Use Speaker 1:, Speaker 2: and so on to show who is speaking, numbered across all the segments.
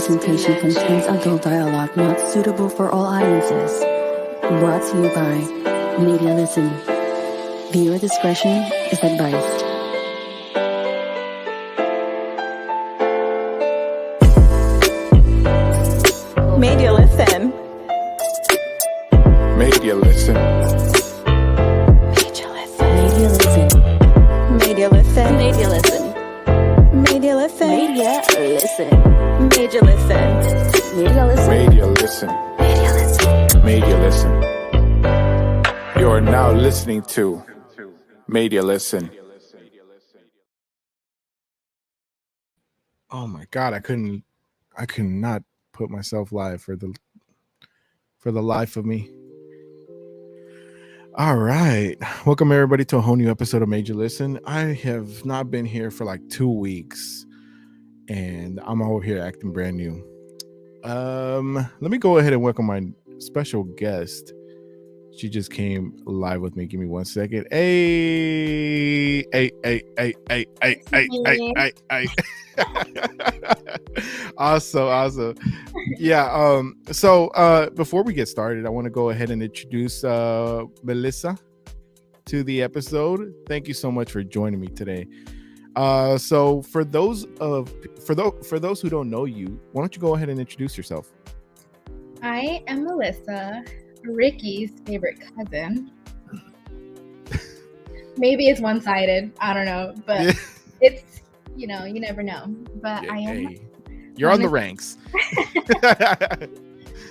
Speaker 1: presentation contains adult dialogue not suitable for all audiences. Brought to you by Media Listen. Viewer discretion is advised.
Speaker 2: Media Listen.
Speaker 3: Media Listen.
Speaker 1: Media Listen.
Speaker 2: Media Listen.
Speaker 1: Media Listen.
Speaker 2: Media Listen.
Speaker 1: Media Listen.
Speaker 2: Media Listen.
Speaker 1: Media Listen.
Speaker 3: Media Listen.
Speaker 1: Media Listen.
Speaker 3: Media Listen. You are now listening to Media Listen. Oh my God, I could not put myself live for the life of me. All right. Welcome everybody to a whole new episode of Media Listen. I have not been here for like 2 weeks and I'm over here acting brand new. Let me go ahead and welcome my special guest. She just came live with me. Give me 1 second. Hey. Awesome. Yeah. So before we get started, I want to go ahead and introduce Melissa to the episode. Thank you so much for joining me today. So for those who don't know you, why don't you go ahead and introduce yourself?
Speaker 4: I am Melissa, Ricky's favorite cousin. Maybe it's one-sided. I don't know, but it's, you never know. But
Speaker 3: Yeah,
Speaker 4: I am.
Speaker 3: hey, you're on the ranks.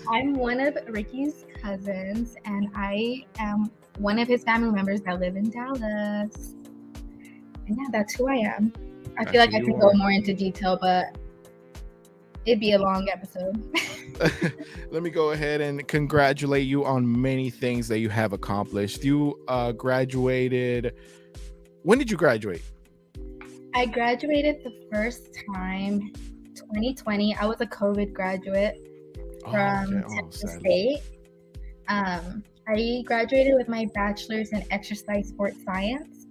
Speaker 4: I'm one of Ricky's cousins, and I am one of his family members that live in Dallas. And yeah, that's who I am. I feel like I could go more into detail, but it'd be a long episode.
Speaker 3: Let me go ahead and congratulate you on many things that you have accomplished. You graduated. When did you graduate?
Speaker 4: I graduated the first time 2020. I was a COVID graduate from Texas State. I graduated with my bachelor's in exercise sports science.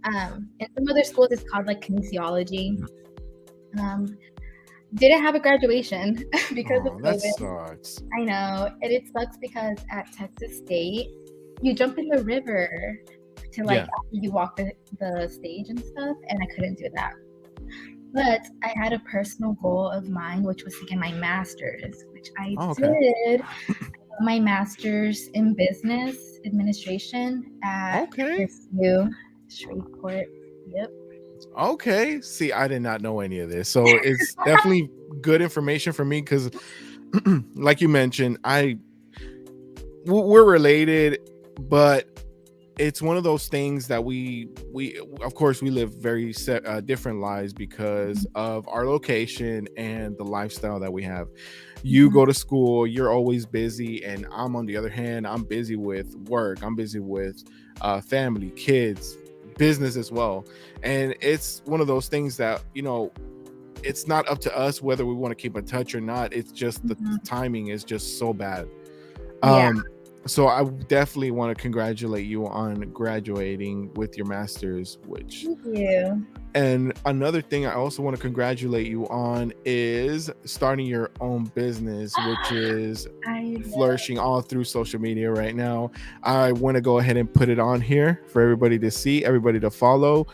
Speaker 4: In some other schools, it's called like kinesiology. Didn't have a graduation because of COVID.
Speaker 3: That sucks.
Speaker 4: I know, and it sucks because at Texas State, you jump in the river to after you walk the stage and stuff, and I couldn't do that. But I had a personal goal of mine, which was to get my master's, which I did. My master's in business administration at SU Shreveport. Yep.
Speaker 3: Okay. See, I did not know any of this. So it's definitely good information for me because like you mentioned, we're related, but it's one of those things that we of course we live very different lives because of our location and the lifestyle that we have. You go to school, you're always busy, and I'm on the other hand, I'm busy with work, I'm busy with family, kids, business as well. And it's one of those things that, it's not up to us whether we want to keep in touch or not. It's just the timing is just so bad. So I definitely want to congratulate you on graduating with your master's, which
Speaker 4: Thank you.
Speaker 3: And another thing I also want to congratulate you on is starting your own business, which is flourishing all through social media right now. I want to go ahead and put it on here for everybody to see, everybody to follow.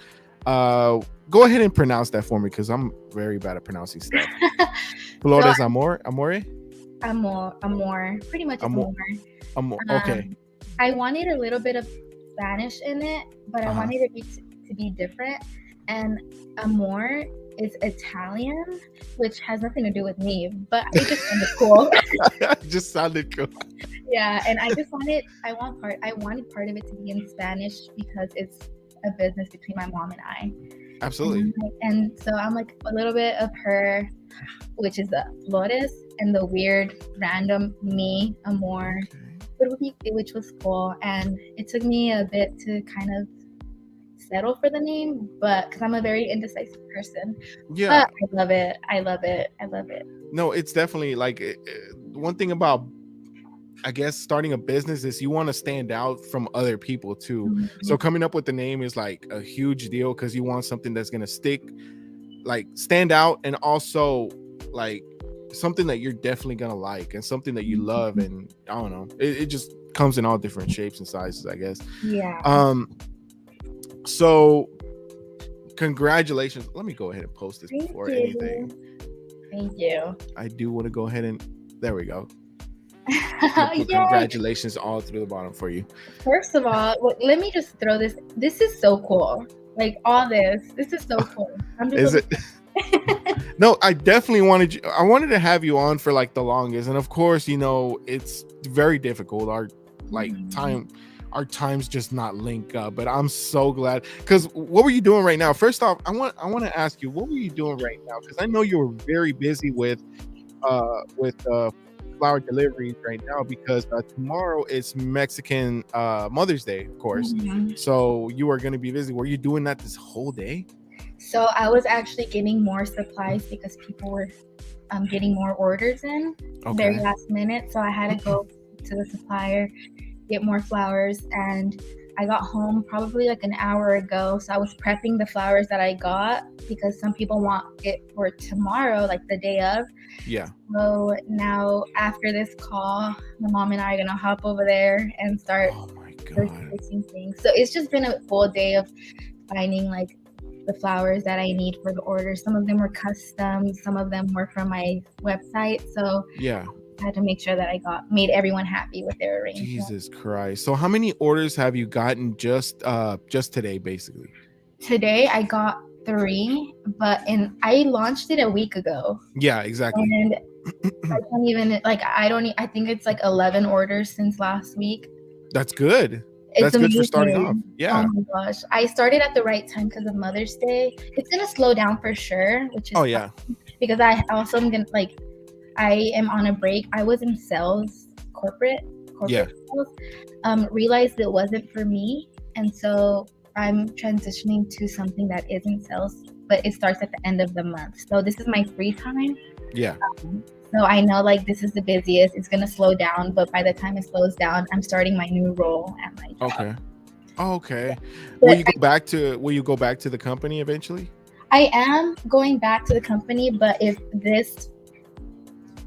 Speaker 3: Go ahead and pronounce that for me because I'm very bad at pronouncing stuff. Flores Amore?
Speaker 4: Amor. Pretty much Amor.
Speaker 3: Okay.
Speaker 4: I wanted a little bit of Spanish in it, but I wanted it to be different. And Amor is Italian, which has nothing to do with me, but it just sounded cool.
Speaker 3: Just sounded cool.
Speaker 4: Yeah, and I wanted part of it to be in Spanish because it's a business between my mom and I.
Speaker 3: Absolutely.
Speaker 4: And so I'm like a little bit of her, which is the Flores, and the weird random me, Amor, which was cool. And it took me a bit to kind of settle for the name, but because I'm a very indecisive person.
Speaker 3: Yeah,
Speaker 4: but I love it.
Speaker 3: No, it's definitely like one thing about, I guess, starting a business is you want to stand out from other people too. So coming up with the name is like a huge deal because you want something that's going to stick, like stand out, and also like something that you're definitely gonna like and something that you love, and I don't know, it just comes in all different shapes and sizes, I guess.
Speaker 4: Yeah.
Speaker 3: So congratulations. Let me go ahead and post this
Speaker 4: Thank
Speaker 3: before
Speaker 4: you.
Speaker 3: anything.
Speaker 4: Thank you.
Speaker 3: I do want to go ahead and there we go.
Speaker 4: Yay.
Speaker 3: Congratulations all through the bottom for you.
Speaker 4: First of all, let me just throw this. This is so cool. Like all this is so cool. I'm just
Speaker 3: Is it? No, I definitely I wanted to have you on for like the longest, and of course, you know, it's very difficult. Our times just not link up, but I'm so glad. Because what were you doing right now? First off, I want to ask you, what were you doing right now? Because I know you were very busy with flower deliveries right now, because tomorrow is Mexican Mother's Day, of course. So you are going to be busy. Were you doing that this whole day?
Speaker 4: So I was actually getting more supplies because people were getting more orders in very last minute. So I had to go to the supplier, get more flowers, and I got home probably like an hour ago. So I was prepping the flowers that I got because some people want it for tomorrow, like the day of.
Speaker 3: Yeah.
Speaker 4: So now after this call, my mom and I are gonna hop over there and start purchasing things. So it's just been a full day of finding like the flowers that I need for the order. Some of them were custom, some of them were from my website. So
Speaker 3: yeah,
Speaker 4: I had to make sure that I made everyone happy with their arrangement.
Speaker 3: Jesus Christ. So how many orders have you gotten just today, basically?
Speaker 4: Today I got 3, but I launched it a week ago.
Speaker 3: Yeah, exactly.
Speaker 4: And I can't even I think it's like 11 orders since last week.
Speaker 3: That's good.
Speaker 4: It's
Speaker 3: That's
Speaker 4: amazing.
Speaker 3: good for starting off. Yeah.
Speaker 4: Oh my gosh. I started at the right time because of Mother's Day. It's going to slow down for sure, which is
Speaker 3: yeah.
Speaker 4: Because I also am going to I am on a break. I was in sales, corporate sales. Realized it wasn't for me. And so I'm transitioning to something that isn't sales, but it starts at the end of the month. So this is my free time.
Speaker 3: Yeah.
Speaker 4: So I know this is the busiest. It's gonna slow down, but by the time it slows down, I'm starting my new role at my job.
Speaker 3: Okay. Will you go back to the company eventually?
Speaker 4: I am going back to the company, but if this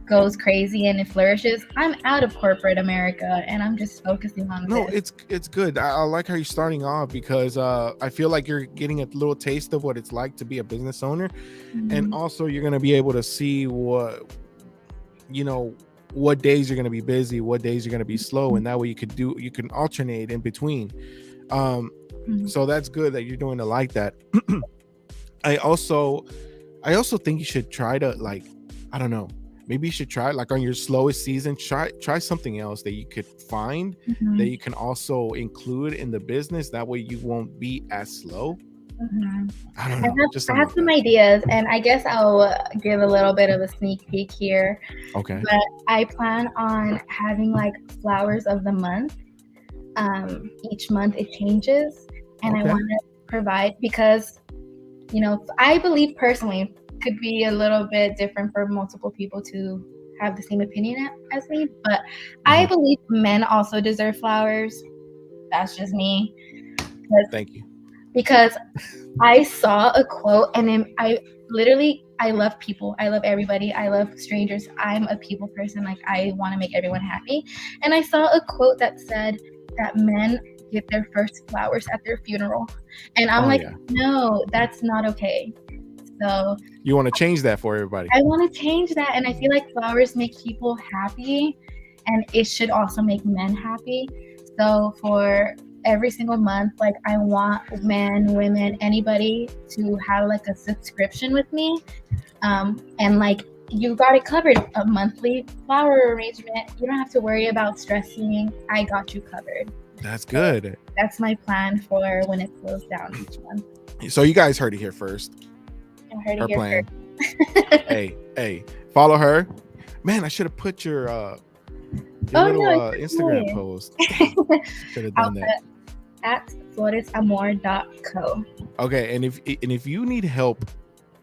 Speaker 4: goes crazy and it flourishes, I'm out of corporate America and I'm just focusing on this.
Speaker 3: It's good. I like how you're starting off, because I feel like you're getting a little taste of what it's like to be a business owner. And also you're going to be able to see what days you're going to be busy, what days you're going to be slow, and that way you can alternate in between. So that's good that you're doing it like that. I also think you should try to I don't know, maybe you should try on your slowest season, try something else that you could find that you can also include in the business. That way you won't be as slow. I don't know.
Speaker 4: I have some ideas, and I guess I'll give a little bit of a sneak peek here.
Speaker 3: Okay.
Speaker 4: But I plan on having flowers of the month. Each month it changes, and I want to provide, because I believe personally could be a little bit different for multiple people to have the same opinion as me, but I believe men also deserve flowers. That's just me.
Speaker 3: Thank you.
Speaker 4: Because I saw a quote, and I love people. I love everybody. I love strangers. I'm a people person. I want to make everyone happy. And I saw a quote that said that men get their first flowers at their funeral. And I'm no, that's not okay. So
Speaker 3: you want to change that for everybody?
Speaker 4: I want to change that. And I feel like flowers make people happy, and it should also make men happy. So for every single month, I want men, women, anybody to have a subscription with me, and you got it covered. A monthly flower arrangement, you don't have to worry about stressing. I got you covered.
Speaker 3: That's good.
Speaker 4: So that's my plan for when it slows down each month.
Speaker 3: So you guys heard it here first.
Speaker 4: Her plan.
Speaker 3: Hey, follow her. Man, I should have put your Instagram post. Should have done that.
Speaker 4: At floresamor.co.
Speaker 3: Okay, and if you need help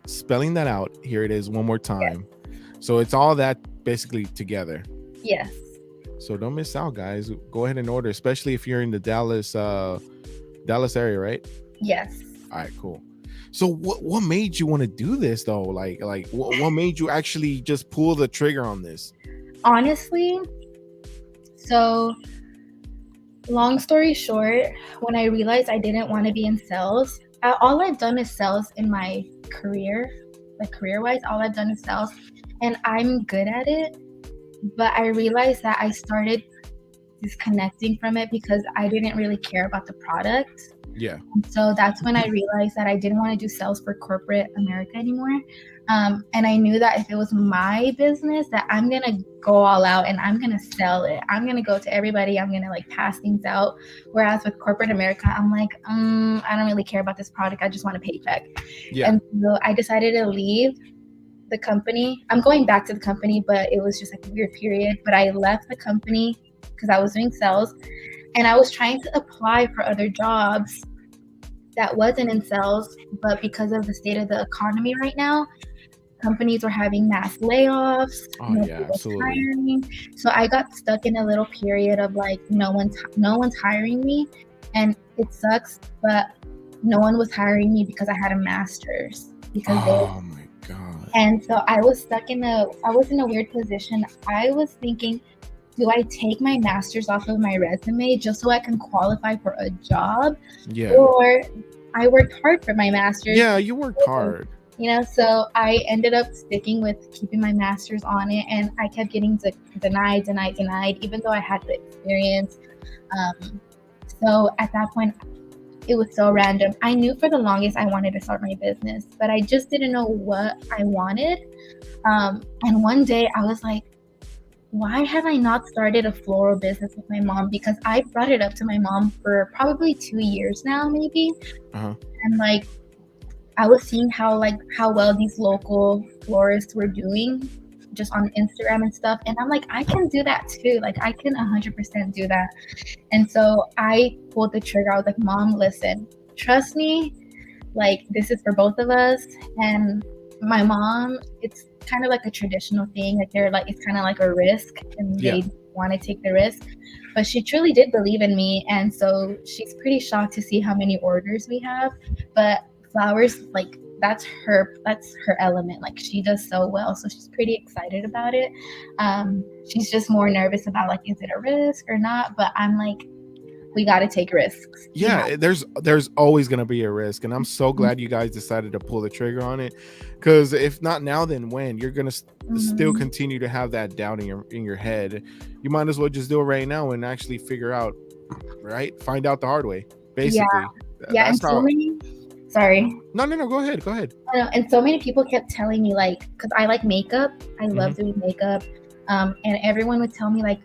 Speaker 3: spelling that out, here it is one more time. Yes. So it's all that basically together.
Speaker 4: Yes.
Speaker 3: So don't miss out, guys. Go ahead and order, especially if you're in the Dallas area, right?
Speaker 4: Yes.
Speaker 3: All right, cool. So what made you want to do this though? Like what made you actually just pull the trigger on this?
Speaker 4: Honestly, so long story short, when I realized I didn't want to be in sales, all I've done is sales in my career, like career-wise, all I've done is sales, and I'm good at it. But I realized that I started disconnecting from it because I didn't really care about the product.
Speaker 3: Yeah.
Speaker 4: So that's when I realized that I didn't want to do sales for corporate America anymore. And I knew that if it was my business, that I'm going to go all out and I'm going to sell it. I'm going to go to everybody. I'm going to like pass things out. Whereas with corporate America, I'm like, I don't really care about this product. I just want a paycheck.
Speaker 3: Yeah.
Speaker 4: And so I decided to leave the company. I'm going back to the company, but it was just like a weird period. But I left the company because I was doing sales and I was trying to apply for other jobs that wasn't in sales, but because of the state of the economy right now, companies were having mass layoffs.
Speaker 3: Oh yeah, absolutely.
Speaker 4: Hiring. So I got stuck in a little period of like no one's hiring me, and it sucks. But no one was hiring me because I had a master's.
Speaker 3: Oh my god.
Speaker 4: And so I was in a weird position. I was thinking, do I take my master's off of my resume just so I can qualify for a job?
Speaker 3: Yeah.
Speaker 4: Or I worked hard for my master's.
Speaker 3: Yeah, you worked hard.
Speaker 4: So I ended up sticking with keeping my master's on it, and I kept getting denied, even though I had the experience. So at that point, it was so random. I knew for the longest I wanted to start my business, but I just didn't know what I wanted. And one day I was like, why have I not started a floral business with my mom? Because I brought it up to my mom for probably 2 years now, maybe.
Speaker 3: Uh-huh.
Speaker 4: And like, I was seeing how well these local florists were doing just on Instagram and stuff. And I'm like, I can do that too. Like, I can 100% do that. And so I pulled the trigger. I was like, Mom, listen, trust me. Like, this is for both of us. And my mom, it's kind of like a traditional thing. Like, they're like, it's kind of like a risk, and they want to take the risk. But she truly did believe in me. And so she's pretty shocked to see how many orders we have. But flowers, like, that's her element. Like, she does so well, so she's pretty excited about it. She's just more nervous about like, is it a risk or not? But I'm like, we got to take risks.
Speaker 3: Yeah, there's always going to be a risk, and I'm so glad you guys decided to pull the trigger on it, because if not now, then when? You're going to still continue to have that doubt in your head. You might as well just do it right now and actually figure out, right? Find out the hard way, basically.
Speaker 4: Yeah, and so many. Sorry.
Speaker 3: No, go ahead.
Speaker 4: And so many people kept telling me, like, because I like makeup, I love doing makeup, and everyone would tell me, like,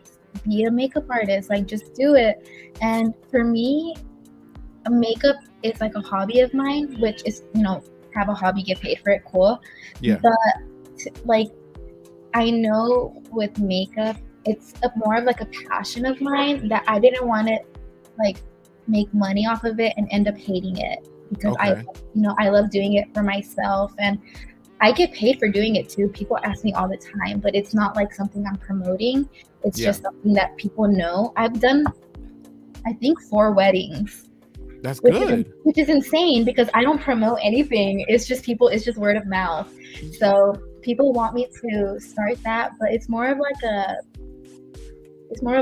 Speaker 4: be a makeup artist, like, just do it. And for me, makeup is like a hobby of mine, which is, have a hobby, get paid for it, cool.
Speaker 3: Yeah.
Speaker 4: But like, I know with makeup, it's more of like a passion of mine that I didn't want to like make money off of it and end up hating it, because I love doing it for myself, and I get paid for doing it too. People ask me all the time, but it's not like something I'm promoting. It's just something that people know. I've done, I think, 4 weddings.
Speaker 3: That's good.
Speaker 4: Which is insane, because I don't promote anything. It's just word of mouth. So people want me to start that, but it's more of a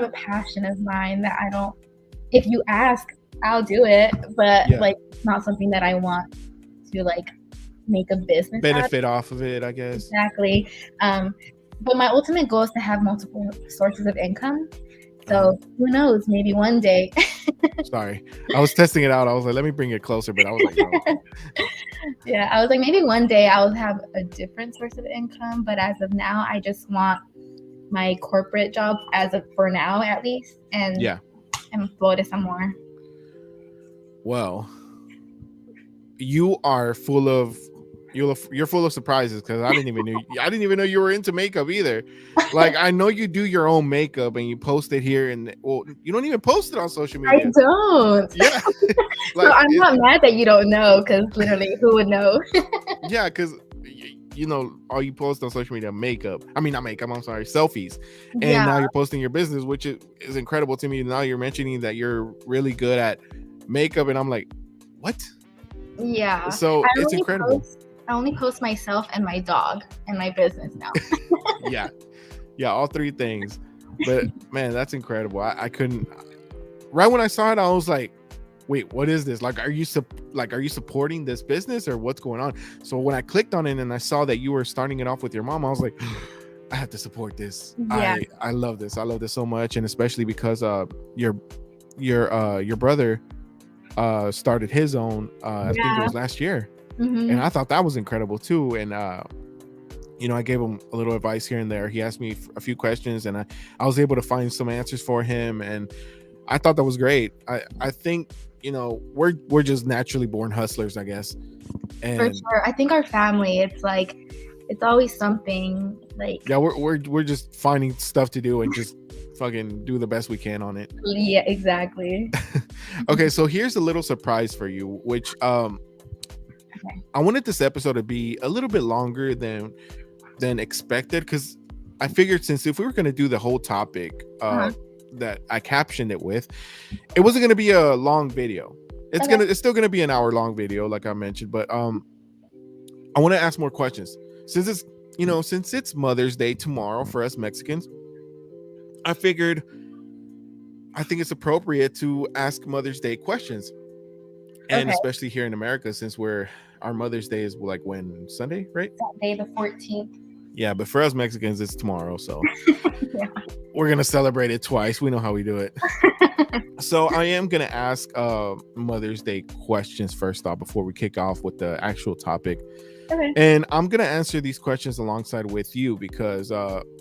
Speaker 4: passion of mine that I don't, if you ask, I'll do it, but like, it's not something that I want to like make a business
Speaker 3: benefit off of it, I guess.
Speaker 4: Exactly. But my ultimate goal is to have multiple sources of income. So who knows, maybe one day.
Speaker 3: Sorry, I was testing it out. I was like, let me bring it closer, but I was like, no.
Speaker 4: Yeah, I was like, maybe one day I'll have a different source of income, but as of now, I just want my corporate job for now, at least, and flow to some more.
Speaker 3: Well, you're full of surprises, because I didn't even know you were into makeup either. Like, I know you do your own makeup and you post it here, and you don't even post it on social media.
Speaker 4: I don't.
Speaker 3: Yeah.
Speaker 4: So I'm not mad that you don't know, because literally, who would know?
Speaker 3: Yeah, because all you post on social media, selfies, and now you're posting your business, which is incredible to me. Now you're mentioning that you're really good at makeup, and I'm like, what?
Speaker 4: Yeah.
Speaker 3: So
Speaker 4: I
Speaker 3: it's
Speaker 4: only
Speaker 3: incredible.
Speaker 4: I only post myself and my dog and my business now.
Speaker 3: Yeah, all three things. But man, that's incredible. I couldn't. Right when I saw it, I was like, wait, what is this? Like, are you supporting this business or what's going on? So when I clicked on it and I saw that you were starting it off with your mom, I was like, I have to support this.
Speaker 4: Yeah.
Speaker 3: I love this. I love this so much, and especially because your brother started his own. I think it was last year, and I thought that was incredible too. And I gave him a little advice here and there. He asked me a few questions, and I was able to find some answers for him, and I thought that was great. I think we're just naturally born hustlers, I guess. And
Speaker 4: For sure. I think our family, it's like it's always something like
Speaker 3: yeah, we're just finding stuff to do and just fucking do the best we can on it.
Speaker 4: yeah, exactly.
Speaker 3: Okay, so here's a little surprise for you, which I wanted this episode to be a little bit longer than expected, because I figured since if we were going to do the whole topic that I captioned it with, it wasn't going to be a long video. It's still going to be an hour long video, like I mentioned, but I want to ask more questions since it's Mother's Day tomorrow for us Mexicans. I figured I think it's appropriate to ask Mother's Day questions, and especially here in America, since our Mother's Day is like when Sunday, right?
Speaker 4: Sunday the 14th.
Speaker 3: Yeah, but for us Mexicans, it's tomorrow, so we're gonna celebrate it twice. We know how we do it. So I am gonna ask Mother's Day questions first off before we kick off with the actual topic.
Speaker 4: Okay.
Speaker 3: And I'm gonna answer these questions alongside with you because,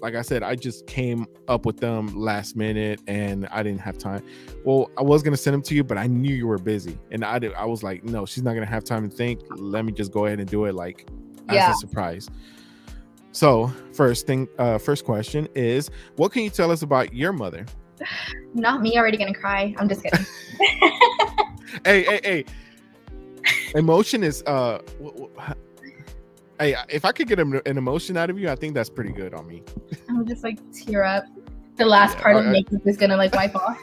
Speaker 3: like I said, I just came up with them last minute and I didn't have time. Well, I was gonna send them to you, but I knew you were busy, and I was like, no, she's not gonna have time to think. Let me just go ahead and do it like as a surprise. So first question is, what can you tell us about your mother?
Speaker 4: Not me already gonna cry. I'm just kidding.
Speaker 3: Hey. Emotion is hey, if I could get an emotion out of you, I think that's pretty good on me.
Speaker 4: I'm just like tear up. The last part of makeup is gonna like wipe off.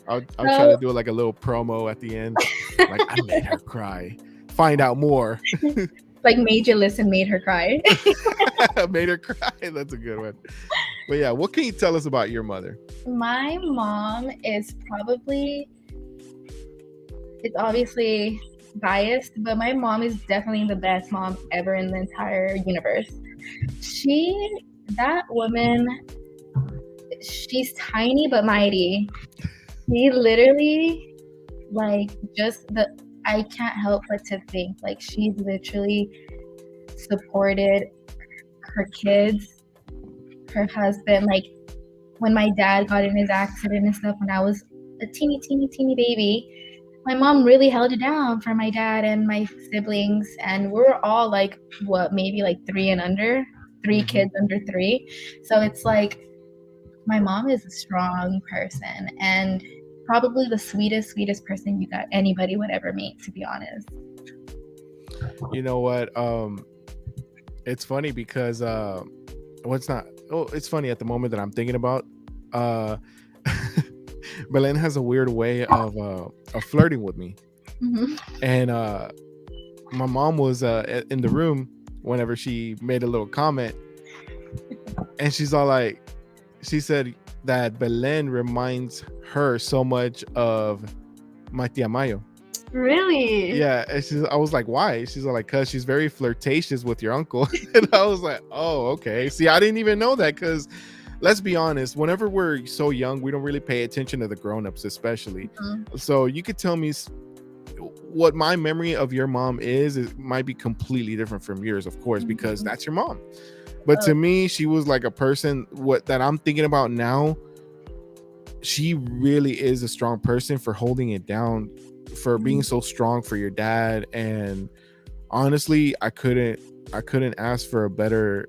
Speaker 3: I'll try to do like a little promo at the end. Like, I made her cry. Find out more.
Speaker 4: Like Major Listen made her cry.
Speaker 3: Made her cry. That's a good one. But yeah, what can you tell us about your mother?
Speaker 4: My mom is probably, it's obviously biased, but my mom is definitely the best mom ever in the entire universe. That woman, she's tiny but mighty. She literally, like, I can't help but to think, like, she's literally supported her kids, her husband. Like, when my dad got in his accident and stuff, when I was a teeny baby, my mom really held it down for my dad and my siblings. And we're all like, maybe like 3 and under, 3 kids under 3. So it's like, my mom is a strong person and probably the sweetest person anybody would ever meet, to be honest.
Speaker 3: You know what? It's funny because it's funny at the moment that I'm thinking about. Belen has a weird way of flirting with me. And my mom was in the room whenever she made a little comment, and she's all like, she said that Belen reminds her so much of my tia Mayo.
Speaker 4: Really?
Speaker 3: Yeah. And I was like, why? She's like, because she's very flirtatious with your uncle. And I was like, oh, okay. See, I didn't even know that, because let's be honest, whenever we're so young, we don't really pay attention to the grown-ups, especially. So you could tell me what my memory of your mom is. It might be completely different from yours, of course, because that's your mom. But to me, she was like a person that I'm thinking about now. She really is a strong person for holding it down, for being so strong for your dad. And honestly, I couldn't ask for a better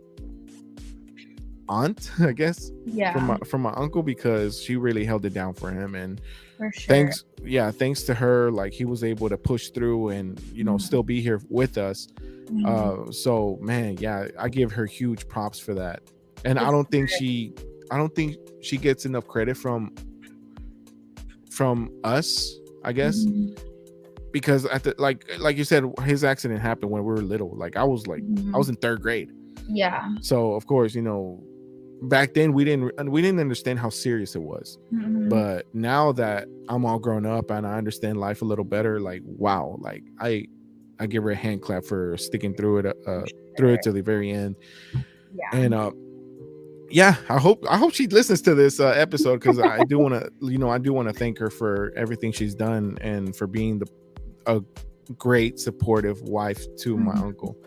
Speaker 3: aunt, I guess, from my uncle, because she really held it down for him. And
Speaker 4: for sure.
Speaker 3: Thanks to her, like, he was able to push through and still be here with us. So man, yeah, I give her huge props for that. And I don't think she gets enough credit from us, I guess, because at the like you said, his accident happened when we were little. Like I was in third grade.
Speaker 4: Yeah.
Speaker 3: So of course, back then we didn't understand how serious it was. But now that I'm all grown up and I understand life a little better, like wow, like I give her a hand clap for sticking through it to the very end.
Speaker 4: Yeah.
Speaker 3: And yeah, I hope she listens to this episode, because I do want to thank her for everything she's done and for being a great supportive wife to my uncle.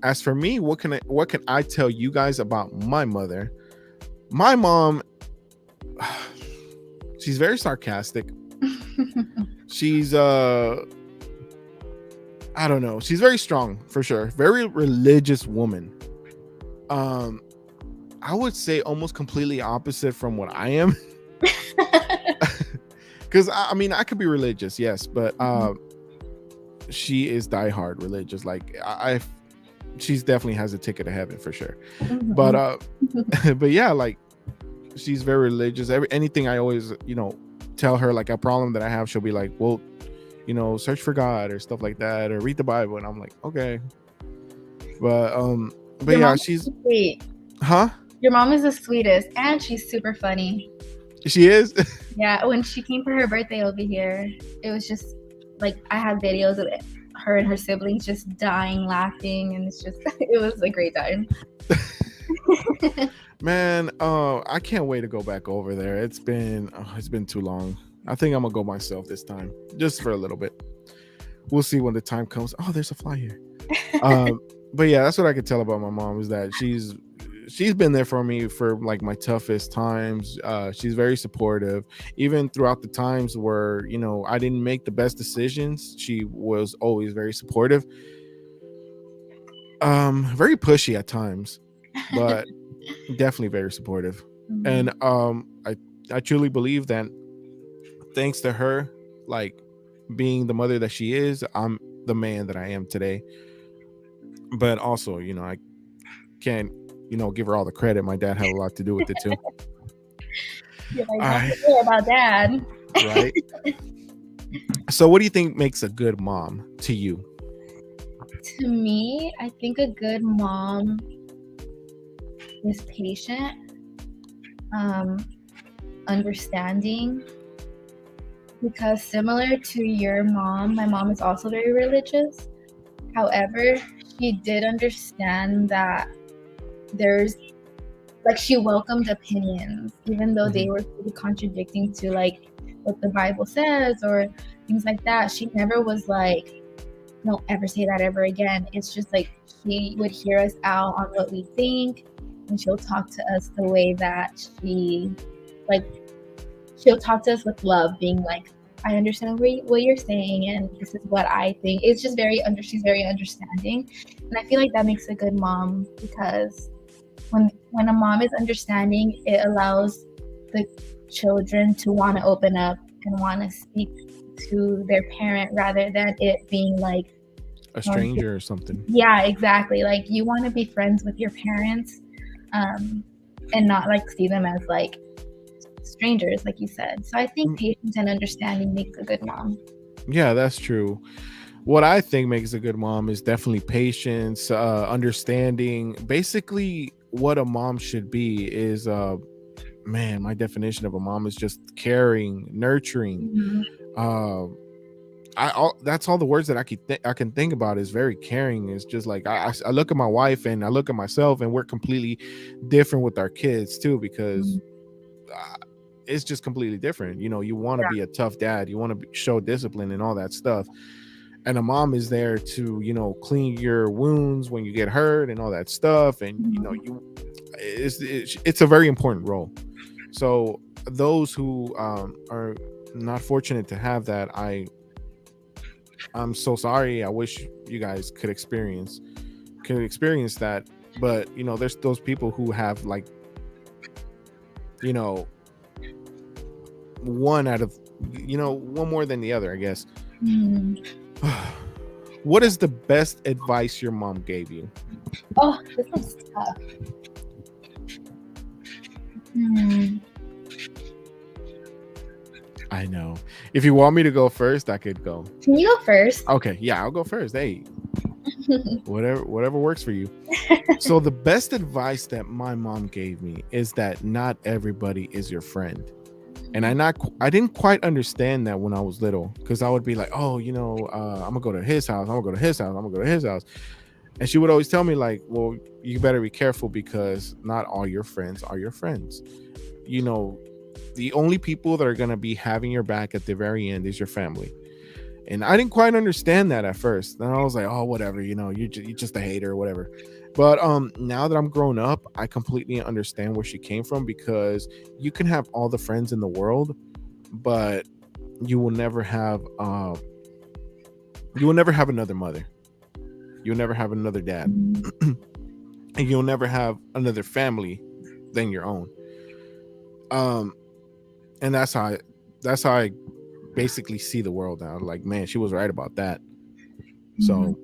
Speaker 3: As for me, what can I tell you guys about my mother? My mom, she's very sarcastic. She's I don't know, she's very strong for sure, very religious woman. I would say almost completely opposite from what I am. Because I mean, I could be religious, yes, but she is diehard religious. Like she's definitely has a ticket to heaven for sure. But but yeah, like she's very religious. Anything I always tell her, like a problem that I have, she'll be like, well, search for God or stuff like that, or read the Bible, and I'm like, okay. But yeah, she's
Speaker 4: sweet.
Speaker 3: Huh?
Speaker 4: Your mom is the sweetest, and she's super funny.
Speaker 3: She is.
Speaker 4: Yeah, when she came for her birthday over here, it was just like I have videos of her and her siblings just dying laughing, and it's just it was a great time.
Speaker 3: Man, I can't wait to go back over there. It's been too long. I think I'm gonna go myself this time, just for a little bit. We'll see when the time comes. Oh, there's a fly here. But yeah, that's what I can tell about my mom, is that she's been there for me for like my toughest times. She's very supportive, even throughout the times where I didn't make the best decisions. She was always very supportive. Very pushy at times, but definitely very supportive. And I truly believe that thanks to her, like being the mother that she is, I'm the man that I am today. But also, I can't give her all the credit. My dad had a lot to do with it too.
Speaker 4: You're like, not about dad.
Speaker 3: Right. So what do you think makes a good mom to you?
Speaker 4: To me, I think a good mom is patient, understanding, because similar to your mom, my mom is also very religious. However, she did understand that there's like she welcomed opinions, even though they were really contradicting to like what the Bible says or things like that. She never was like, don't ever say that ever again. It's just like she would hear us out on what we think, and she'll talk to us the way that she'll talk to us with love, being like, I understand what you're saying, and this is what I think. It's just she's very understanding, and I feel like that makes a good mom, because when a mom is understanding, it allows the children to want to open up and want to speak to their parent rather than it being like
Speaker 3: a stranger or something.
Speaker 4: Yeah, exactly. Like you want to be friends with your parents, and not like see them as like strangers, like you said. So I think patience and understanding makes a good mom.
Speaker 3: Yeah, that's true. What I think makes a good mom is definitely patience, understanding. Basically, what a mom should be is, my definition of a mom is just caring, nurturing. That's all the words that I can think about is very caring. It's just like I look at my wife and I look at myself, and we're completely different with our kids too, because it's just completely different. You want to be a tough dad, you want to show discipline and all that stuff, and a mom is there to clean your wounds when you get hurt and all that stuff, and it's a very important role. So those who are not fortunate to have that, I'm so sorry. I wish you guys could experience that. But there's those people who have like one out of one more than the other, I guess. What is the best advice your mom gave you?
Speaker 4: Oh, this one's tough.
Speaker 3: I know. If you want me to go first, I could go.
Speaker 4: Can you go first?
Speaker 3: Okay, yeah, I'll go first. Hey, whatever works for you. So the best advice that my mom gave me is that not everybody is your friend. And I didn't quite understand that when I was little, because I would be like, oh, I'm gonna go to his house, I'm gonna go to his house, I'm gonna go to his house. And she would always tell me, like, well, you better be careful because not all your friends are your friends. You know, the only people that are gonna be having your back at the very end is your family. And I didn't quite understand that at first. And I was like, oh, whatever, you're just a hater or whatever. But now that I'm grown up, I completely understand where she came from, because you can have all the friends in the world, but you will never have another mother. You'll never have another dad. And you'll never have another family than your own. And that's how I basically see the world now. Like, man, she was right about that. So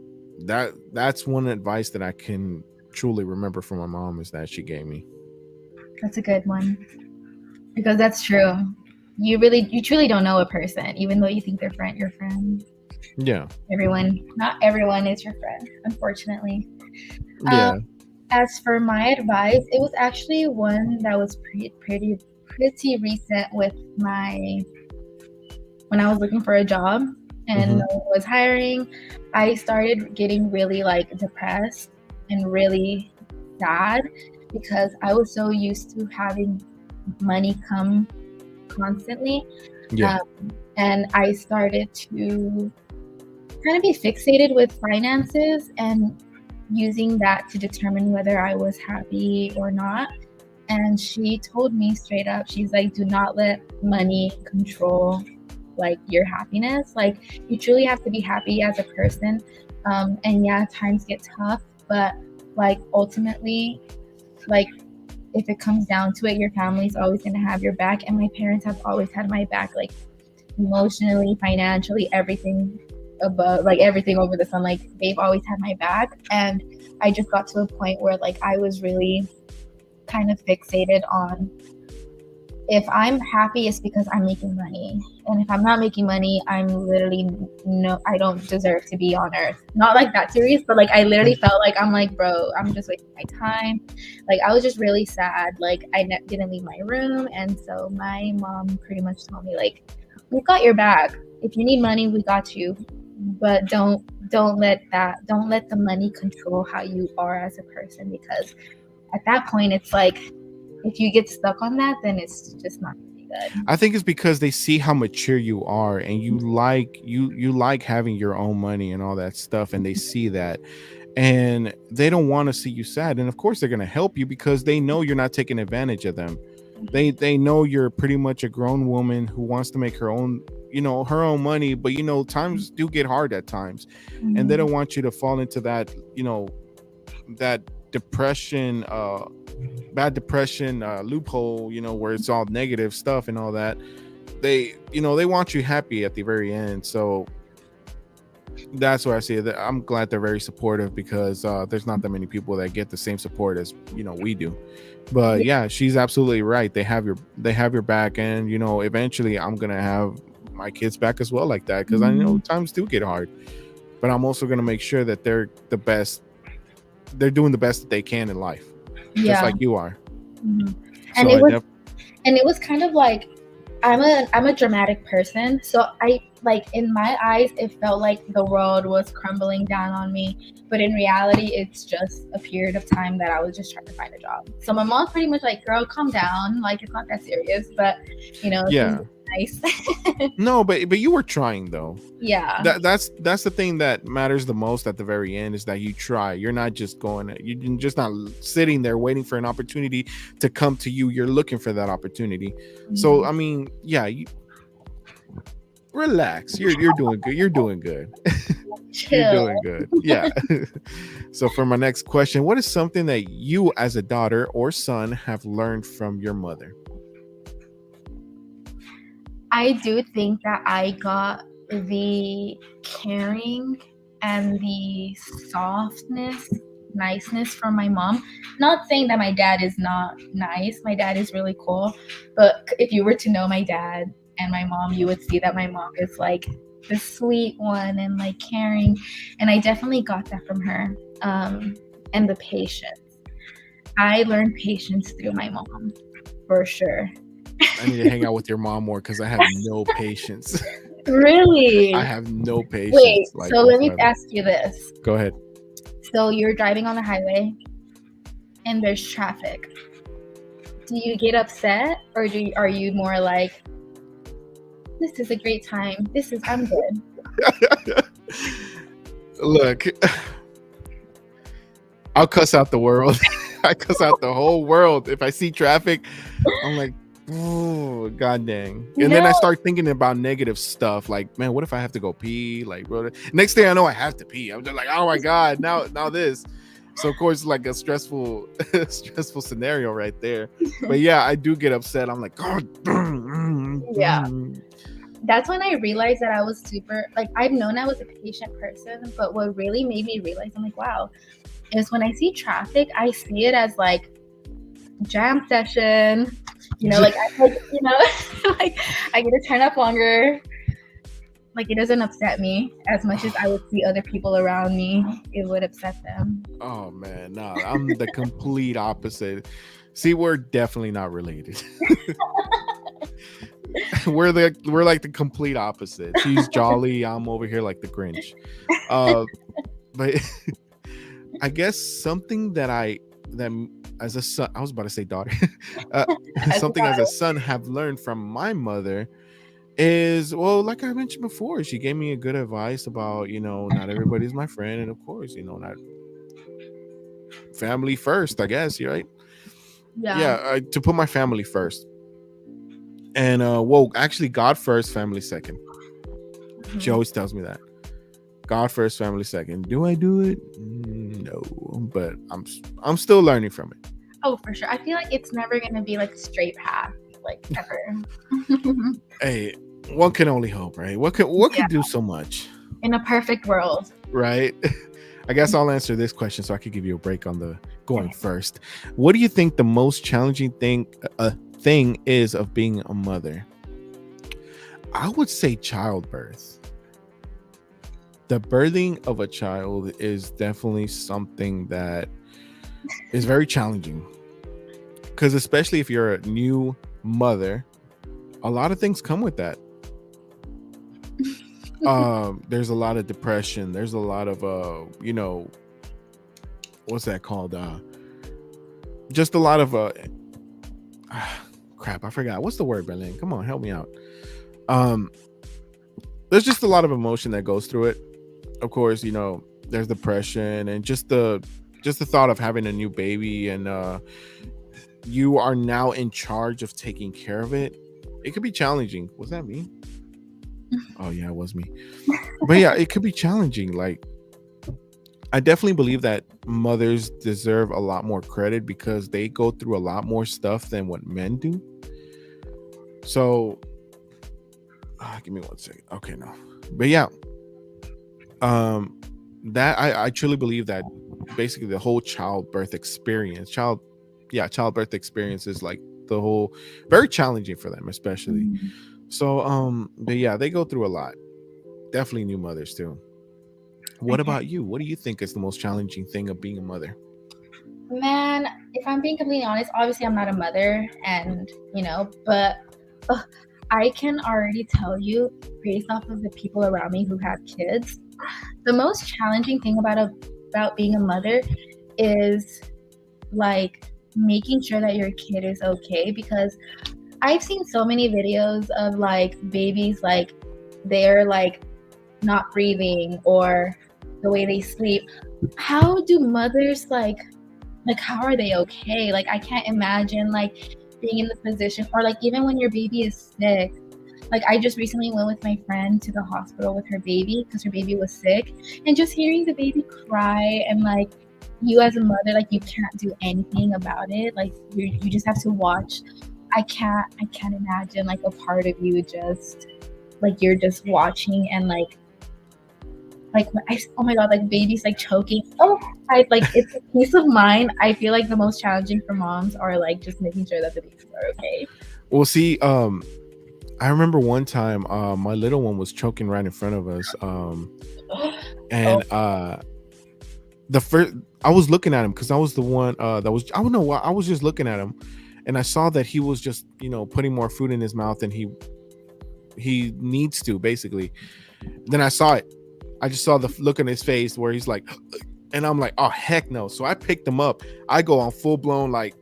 Speaker 3: that's one advice that I can truly remember from my mom, is that she gave me.
Speaker 4: That's a good one, because that's true. You truly don't know a person, even though you think they're your friend.
Speaker 3: Yeah.
Speaker 4: Not everyone is your friend, unfortunately.
Speaker 3: Yeah.
Speaker 4: As for my advice, it was actually one that was pretty recent with when I was looking for a job and no one was hiring. I started getting really depressed and really sad, because I was so used to having money come constantly.
Speaker 3: Yeah.
Speaker 4: And I started to kind of be fixated with finances and using that to determine whether I was happy or not. And she told me straight up, she's like, do not let money control your happiness. You truly have to be happy as a person. And yeah, times get tough, but ultimately, if it comes down to it, your family's always going to have your back. And my parents have always had my back, emotionally, financially, everything above, everything over the sun. They've always had my back. And I just got to a point where I was really kind of fixated on, if I'm happy, it's because I'm making money. And if I'm not making money, I'm literally, I don't deserve to be on earth. Not that serious, but I literally felt I'm bro, I'm just wasting my time. I was just really sad. I didn't leave my room. And so my mom pretty much told me, we've got your back. If you need money, we got you. But don't let the money control how you are as a person, because at that point, it's if you get stuck on that, then it's just not gonna be good.
Speaker 3: I think it's because they see how mature you are, and you like having your own money and all that stuff, and they see that, and they don't want to see you sad. And of course, they're gonna help you because they know you're not taking advantage of them. They know you're pretty much a grown woman who wants to make her own money, but times do get hard at times, and they don't want you to fall into that that depression, bad depression loophole, where it's all negative stuff and all that. They want you happy at the very end. So that's where I see it. I'm glad they're very supportive, because there's not that many people that get the same support as we do. But yeah, she's absolutely right. They have your back, and eventually I'm gonna have my kids back as well, like that, because I know times do get hard, but I'm also gonna make sure that they're doing the best that they can in life, just like you are.
Speaker 4: And it was kind of I'm a dramatic person, so I in my eyes it felt like the world was crumbling down on me, but in reality it's just a period of time that I was just trying to find a job. So my mom's pretty much girl, calm down, it's not that serious, but
Speaker 3: yeah,
Speaker 4: nice.
Speaker 3: No, but you were trying though.
Speaker 4: Yeah,
Speaker 3: that's the thing that matters the most at the very end, is that you try. You're not just you're just not sitting there waiting for an opportunity to come to you. You're looking for that opportunity. So I mean, yeah, relax. You're doing good. You're doing good. You're doing good. Yeah. So for my next question, what is something that you as a daughter or son have learned from your mother?
Speaker 4: I do think that I got the caring and the softness, niceness from my mom. Not saying that my dad is not nice. My dad is really cool. But if you were to know my dad, and my mom, you would see that my mom is like the sweet one and like caring, and I definitely got that from her. And the patience. I learned patience through my mom, for sure.
Speaker 3: I need to hang out with your mom more because I have no patience.
Speaker 4: Really?
Speaker 3: I have no patience.
Speaker 4: Wait,
Speaker 3: like,
Speaker 4: so let me
Speaker 3: whatsoever.
Speaker 4: ask you this.
Speaker 3: Go ahead.
Speaker 4: So you're driving on the highway and there's traffic. Do you get upset, or are you more like, this is a great time, I'm good?
Speaker 3: Look, I'll cuss out the world. I cuss out the whole world. If I see traffic, I'm like, oh, god dang. And then I start thinking about negative stuff. Like, man, what if I have to go pee? Like, bro, next thing I know, I have to pee. I'm just like, oh my god, now this. So of course, like a stressful scenario right there. But yeah, I do get upset. I'm like, God.
Speaker 4: Yeah. That's when I realized that I was super, like, I've known I was a patient person, but what really made me realize, I'm like, wow, is when I see traffic, I see it as like jam session, like like I get to turn up longer. Like, it doesn't upset me as much as I would see other people around me. It would upset them.
Speaker 3: Oh man, no, I'm the complete opposite. See, we're definitely not related. we're like the complete opposite. She's jolly, I'm over here like the Grinch. But I guess something that as a son, I was about to say daughter, something as a son have learned from my mother is, well, like I mentioned before, she gave me a good advice about, not everybody's my friend, and of course, not family first, I guess, right? Yeah, to put my family first, and actually God first, family second. Mm-hmm. She always tells me that. God first, family second. Do I do it? No, but I'm still learning from it.
Speaker 4: Oh, for sure. I feel like it's never gonna be like a straight path, like, ever.
Speaker 3: Hey, one can only hope, right? What could do so much
Speaker 4: in a perfect world,
Speaker 3: right? I guess I'll answer this question so I could give you a break on the going first. What do you think the most challenging thing is of being a mother? I would say childbirth. The birthing of a child is definitely something that is very challenging, because especially if you're a new mother, a lot of things come with that. There's a lot of depression. There's a lot of what's that called? Just a lot of crap. I forgot. What's the word, Berlin? Come on, help me out. There's just a lot of emotion that goes through it. Of course, there's depression and just the thought of having a new baby, and you are now in charge of taking care of it. It could be challenging. Was that me? Oh yeah, it was me. But yeah, it could be challenging. Like, I definitely believe that mothers deserve a lot more credit because they go through a lot more stuff than what men do. So give me 1 second. Okay, no. But yeah, that I truly believe that basically the whole childbirth experience is like the whole very challenging for them, especially. Mm-hmm. So but yeah, they go through a lot. Definitely new mothers too. What about you? What do you think is the most challenging thing of being a mother?
Speaker 4: Man, if I'm being completely honest, obviously I'm not a mother, and but I can already tell you, based off of the people around me who have kids, the most challenging thing about being a mother is like making sure that your kid is okay, because I've seen so many videos of like babies, like they're like not breathing or the way they sleep. How do mothers like how are they okay? Like, I can't imagine like being in the position, or like even when your baby is sick. Like, I just recently went with my friend to the hospital with her baby because her baby was sick, and just hearing the baby cry, and like you as a mother, like you can't do anything about it. Like you just have to watch. I can't imagine like a part of you just like you're just watching, and like oh my god, like babies like choking. It's a peace of mind. I feel like the most challenging for moms are like just making sure that the babies are okay.
Speaker 3: Well, see, I remember one time, my little one was choking right in front of us, and the first I was looking at him because I was the one that was, I don't know why, I was just looking at him, and I saw that he was just, putting more food in his mouth than he needs to, basically. Then I saw it. I just saw the look on his face where he's like, and I'm like, oh heck no. So I picked him up. I go on full blown, like,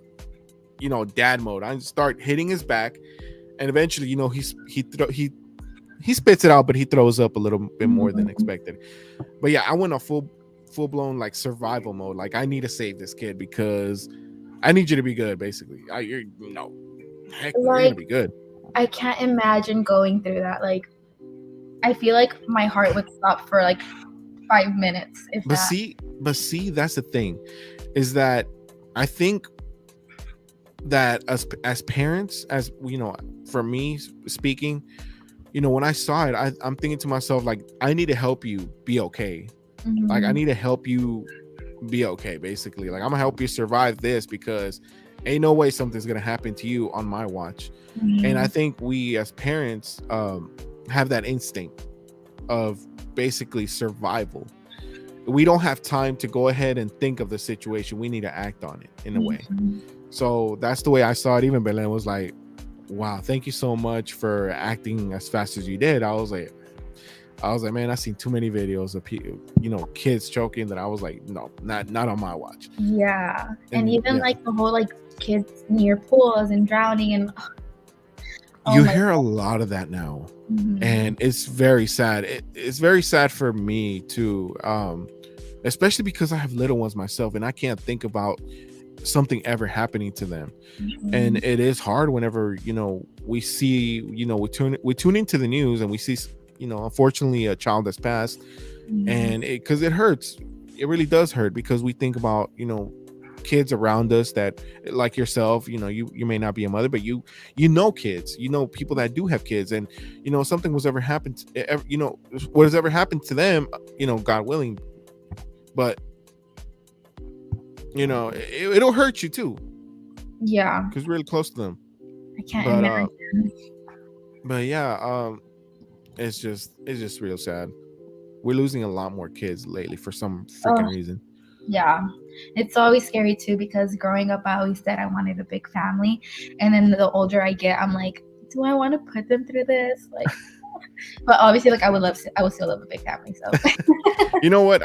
Speaker 3: dad mode. I start hitting his back, and eventually, he spits it out, but he throws up a little bit more than expected. But yeah, I went on full blown, like, survival mode. Like, I need to save this kid because I need you to be good, basically. You're heck, you're gonna be good.
Speaker 4: I can't imagine going through that. Like, I feel like my heart would stop for like 5 minutes.
Speaker 3: But see, that's the thing, is that I think that as parents, as for me speaking, when I saw it, I'm thinking to myself, like, I need to help you be okay.
Speaker 4: Mhm.
Speaker 3: Like, I need to help you be okay, basically. Like, I'm gonna help you survive this because ain't no way something's gonna happen to you on my watch.
Speaker 4: Mhm.
Speaker 3: And I think we as parents have that instinct of basically survival. We don't have time to go ahead and think of the situation. We need to act on it in a way.
Speaker 4: Mhm.
Speaker 3: So that's the way I saw it. Even Belen was like, wow, thank you so much for acting as fast as you did. I was like, man, I've seen too many videos of people, kids choking, that I was like, no, not on my watch.
Speaker 4: Yeah. And
Speaker 3: And
Speaker 4: even
Speaker 3: yeah.
Speaker 4: like the whole like kids near pools and drowning and
Speaker 3: You
Speaker 4: my
Speaker 3: hear a lot of that now,
Speaker 4: Mhm.
Speaker 3: and it's very sad. It's very sad for me too, especially because I have little ones myself, and I can't think about something ever happening to them.
Speaker 4: Mhm.
Speaker 3: And it is hard whenever we see, we tune into the news and we see, unfortunately, a child that's passed,
Speaker 4: Mhm.
Speaker 3: and because it hurts. It really does hurt, because we think about kids around us that, like yourself, you may not be a mother, but you know kids, people that do have kids, and something was ever happened what has ever happened to them, God willing, but it'll hurt you too,
Speaker 4: Yeah.
Speaker 3: because we're really close to them.
Speaker 4: I can't
Speaker 3: But
Speaker 4: imagine.
Speaker 3: but yeah, it's just real sad. We're losing a lot more kids lately for some freaking
Speaker 4: Oh,
Speaker 3: reason.
Speaker 4: yeah. It's always scary too because growing up I always said I wanted a big family. And then the older I get, I'm like, do I want to put them through this? Like, but obviously, like I would still love a big family. So
Speaker 3: You know what?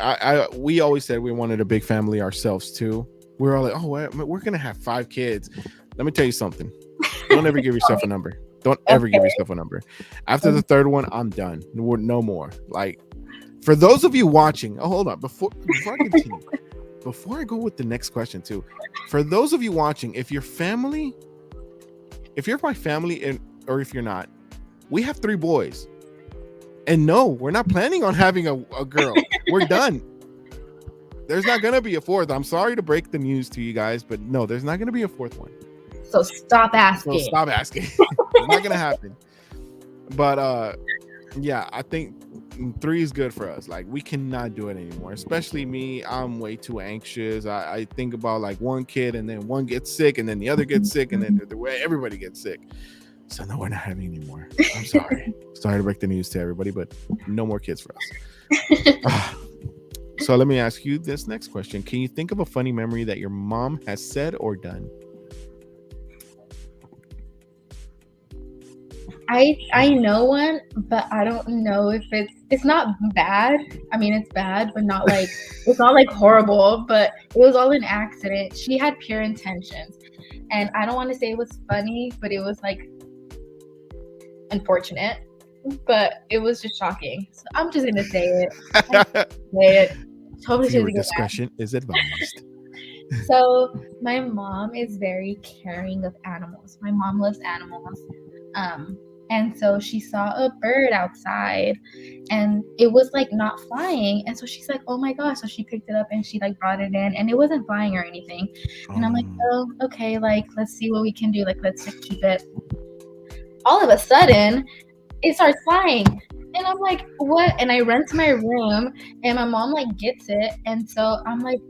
Speaker 3: We always said we wanted a big family ourselves too. We're all like, oh, we're gonna have 5 kids. Let me tell you something. Don't ever give yourself a number. Don't ever give
Speaker 4: Okay.
Speaker 3: yourself a number. After the 3rd one, I'm done. No more. Like, for those of you watching, hold on. Before I continue, before I go with the next question too, for those of you watching, if you're my family, or if you're not, we have 3 boys. And no, we're not planning on having a girl. We're done. There's not gonna be a 4th. I'm sorry to break the news to you guys, but no, there's not gonna be a 4th one.
Speaker 4: So stop asking.
Speaker 3: So stop asking. It's not gonna happen. But yeah, I think 3 is good for us. Like, we cannot do it anymore. Especially me. I'm way too anxious. I think about, like, one kid, and then one gets sick, and then the other gets sick, and then everybody gets sick. So no, we're not having any more. I'm sorry. Sorry to break the news to everybody, but no more kids for us. So let me ask you this next question. Can you think of a funny memory that your mom has said or done?
Speaker 4: I know one, but I don't know if it's not bad. I mean, it's bad, but not like it's not like horrible, but it was all an accident. She had pure intentions. And I don't want to say it was funny, but it was like unfortunate. But it was just shocking. So I'm just gonna say it. Say it. Totally
Speaker 3: Viewer
Speaker 4: shouldn't get
Speaker 3: discretion is advised.
Speaker 4: mad. So my mom is very caring of animals. My mom loves animals. And so she saw a bird outside and it was like not flying. And so she's like, oh my gosh. So she picked it up and she like brought it in and it wasn't flying or anything. And I'm like, oh, okay, like let's see what we can do. Like let's just keep it. All of a sudden, it starts flying. And I'm like, what? And I run to my room and my mom like gets it. And so I'm like,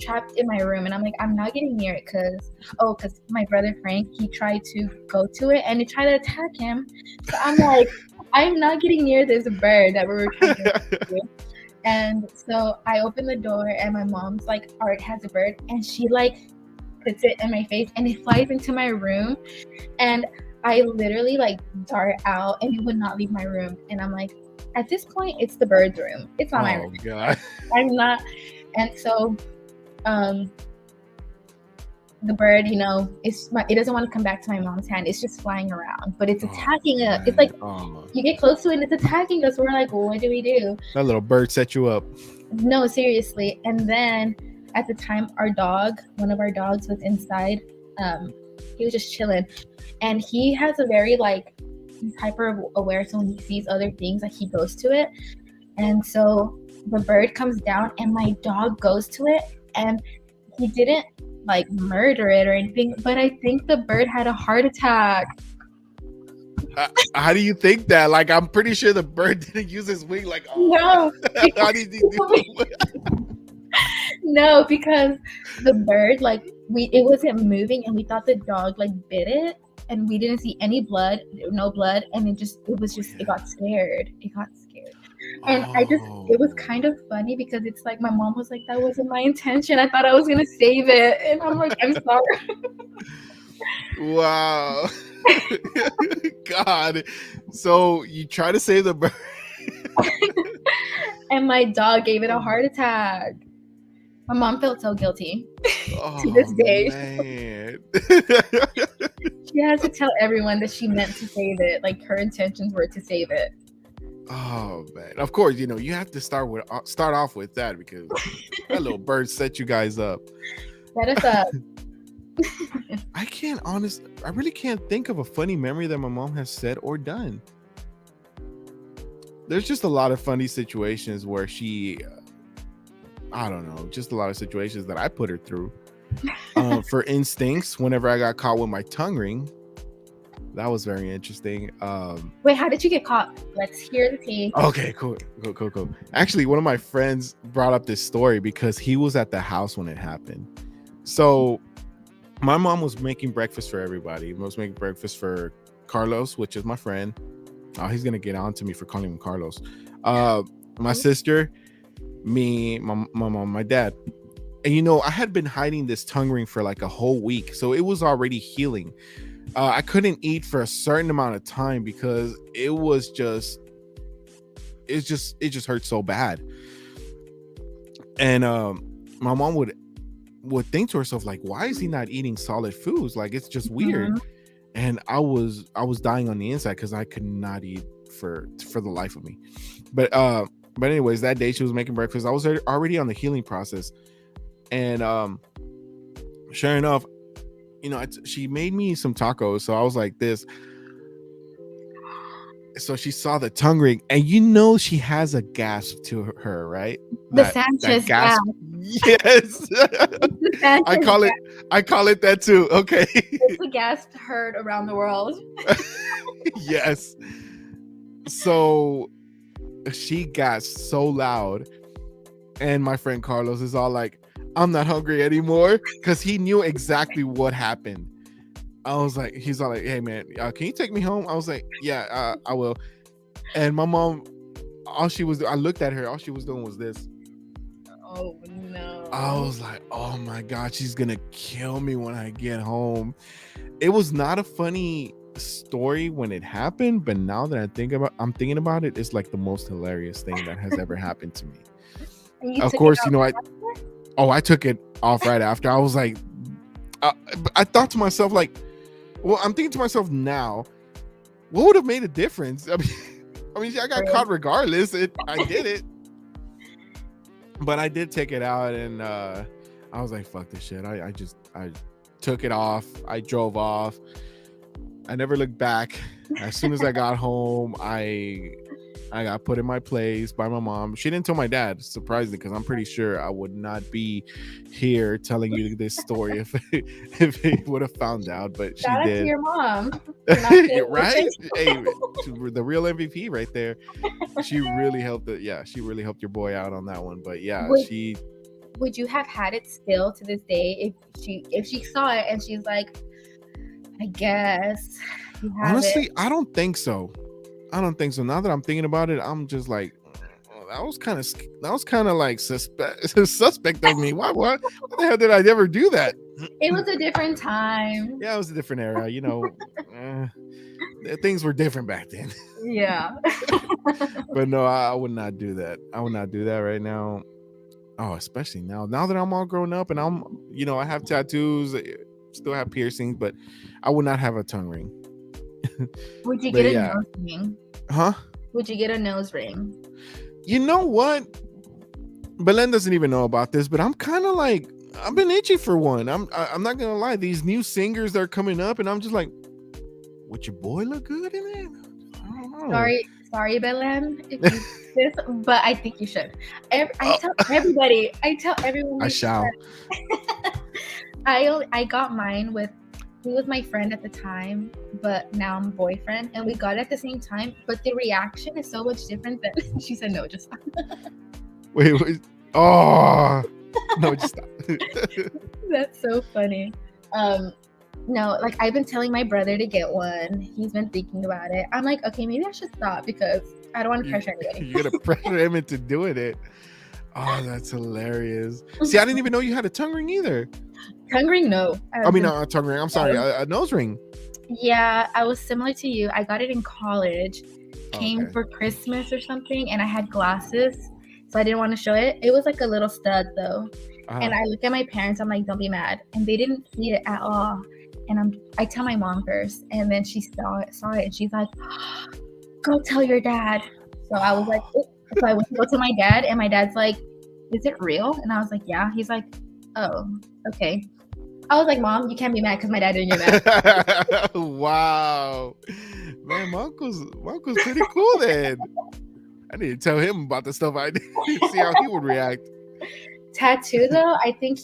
Speaker 4: trapped in my room, and I'm like, I'm not getting near it because my brother Frank, he tried to go to it and it tried to attack him. So I'm like, I'm not getting near this bird that we were trying to rescue. And so I open the door, and my mom's like, Art has a bird, and she like puts it in my face, and it flies into my room, and I literally like dart out, and it would not leave my room. And I'm like, at this point, it's the bird's room. It's not my room.
Speaker 3: Oh God.
Speaker 4: I'm not. And so, the bird, it doesn't want to come back to my mom's hand. It's just flying around, but it's attacking us. It's like you get close to it, and it's attacking us. We're like, well, what do we do?
Speaker 3: That little bird set you up.
Speaker 4: No, seriously. And then at the time, one of our dogs was inside. He was just chilling, and he has a very he's hyper aware. So when he sees other things, he goes to it. And so the bird comes down, and my dog goes to it, and he didn't murder it or anything, but I think the bird had a heart attack.
Speaker 3: How do you think that? I'm pretty sure the bird didn't use his wing.
Speaker 4: No.
Speaker 3: How did he do?
Speaker 4: No, because the bird it wasn't moving, and we thought the dog bit it, and we didn't see any blood, no blood, and it got scared. And it was kind of funny because it's like my mom was like, that wasn't my intention. I thought I was gonna save it, and I'm like, I'm sorry.
Speaker 3: Wow. God. So you try to save the bird,
Speaker 4: and my dog gave it a heart attack. My mom felt so guilty to this day.
Speaker 3: Man.
Speaker 4: She has to tell everyone that she meant to save it. Her intentions were to save it.
Speaker 3: Oh man! Of course, you have to start off with that because that little bird set you guys up.
Speaker 4: Set us up.
Speaker 3: I really can't think of a funny memory that my mom has said or done. There's just a lot of funny situations where she, I don't know, just a lot of situations that I put her through. For instance, whenever I got caught with my tongue ring, that was very interesting.
Speaker 4: Wait, how did you get caught? Let's hear the tea.
Speaker 3: Okay, cool. Actually, one of my friends brought up this story because he was at the house when it happened. So my mom was making breakfast for everybody. I was making breakfast for Carlos, which is my friend. Oh, he's gonna get on to me for calling him Carlos. My sister, me, my mom, my dad. And I had been hiding this tongue ring for a whole week, so it was already healing. I couldn't eat for a certain amount of time because it just hurt so bad. And my mom would think to herself, why is he not eating solid foods? It's just weird. Mm-hmm. And I was dying on the inside because I could not eat for the life of me. But anyways, that day she was making breakfast. I was already on the healing process. And sure enough, she made me some tacos. So I was like this. So she saw the tongue ring, and she has a gasp to her, right?
Speaker 4: The Sanchez gasp.
Speaker 3: Yes. I call it that too. Okay.
Speaker 4: It's the gasp heard around the world.
Speaker 3: Yes. So she gasped so loud, and my friend Carlos is all like, I'm not hungry anymore, because he knew exactly what happened. He's all like, hey man, can you take me home? I was like, yeah, I will. And my mom, I looked at her, all she was doing was this.
Speaker 4: Oh no.
Speaker 3: I was like, oh my God, she's gonna kill me when I get home. It was not a funny story when it happened, but now that I'm thinking about it, it's the most hilarious thing that has ever happened to me. Of course, I took it off right after. I was like, I thought to myself, I'm thinking to myself now, what would have made a difference? I mean, I got caught regardless. I did it, but I did take it out, and I was like, fuck this shit. I took it off. I drove off. I never looked back. As soon as I got home, I got put in my place by my mom. She didn't tell my dad, surprisingly, because I'm pretty sure I would not be here telling you this story if he would have found out. But she
Speaker 4: Shout
Speaker 3: did.
Speaker 4: Out to your mom.
Speaker 3: Right? Hey, the real MVP right there. She really helped she really helped your boy out on that one. But yeah,
Speaker 4: would you have had it still to this day if she saw it and she's like, I guess you have
Speaker 3: Honestly,
Speaker 4: it?
Speaker 3: I don't think so. Now that I'm thinking about it, I'm just like, that was kind of like suspect of me. What the hell did I ever do that?
Speaker 4: It was a different time.
Speaker 3: Yeah, it was a different era. Things were different back then.
Speaker 4: Yeah.
Speaker 3: But no, I would not do that. I would not do that right now. Oh, especially now that I'm all grown up and I have tattoos, still have piercings, but I would not have a tongue ring.
Speaker 4: Would you
Speaker 3: But
Speaker 4: get a
Speaker 3: yeah.
Speaker 4: nose ring?
Speaker 3: Huh?
Speaker 4: Would you get a nose ring?
Speaker 3: You know what? Belen doesn't even know about this, but I'm kind of like, I've been itchy for one. I'm not gonna lie. These new singers that are coming up, and I'm just like, would your boy look good in it? I don't know.
Speaker 4: Sorry, Belen, if you this, but I think you should. I tell everybody. I tell everyone.
Speaker 3: I shall.
Speaker 4: I got mine with. He was my friend at the time, but now I'm boyfriend, and we got it at the same time. But the reaction is so much different than she said no. Just stop.
Speaker 3: Wait. Oh no, just stop.
Speaker 4: That's so funny. No, like I've been telling my brother to get one. He's been thinking about it. I'm like, okay, maybe I should stop because I don't want to pressure anybody.
Speaker 3: You're gonna pressure him into doing it. Oh, that's hilarious. See, I didn't even know you had a tongue ring either.
Speaker 4: Tongue ring, no.
Speaker 3: I mean, a tongue ring. I'm sorry, a nose ring.
Speaker 4: Yeah, I was similar to you. I got it in college. Came
Speaker 3: Okay.
Speaker 4: for Christmas or something, and I had glasses, so I didn't want to show it. It was like a little stud though.
Speaker 3: Uh-huh.
Speaker 4: And I look at my parents. I'm like, don't be mad, and they didn't see it at all. And I tell my mom first, and then she saw it, and she's like, go tell your dad. So I was like, oh. So I went to go to my dad, and my dad's like, is it real? And I was like, yeah. He's like, oh, okay. I was like, Mom, you can't be mad because my dad didn't get mad.
Speaker 3: Wow, man, my uncle's pretty cool then. I need to tell him about the stuff I did. See how he would react.
Speaker 4: Tattoo though, I think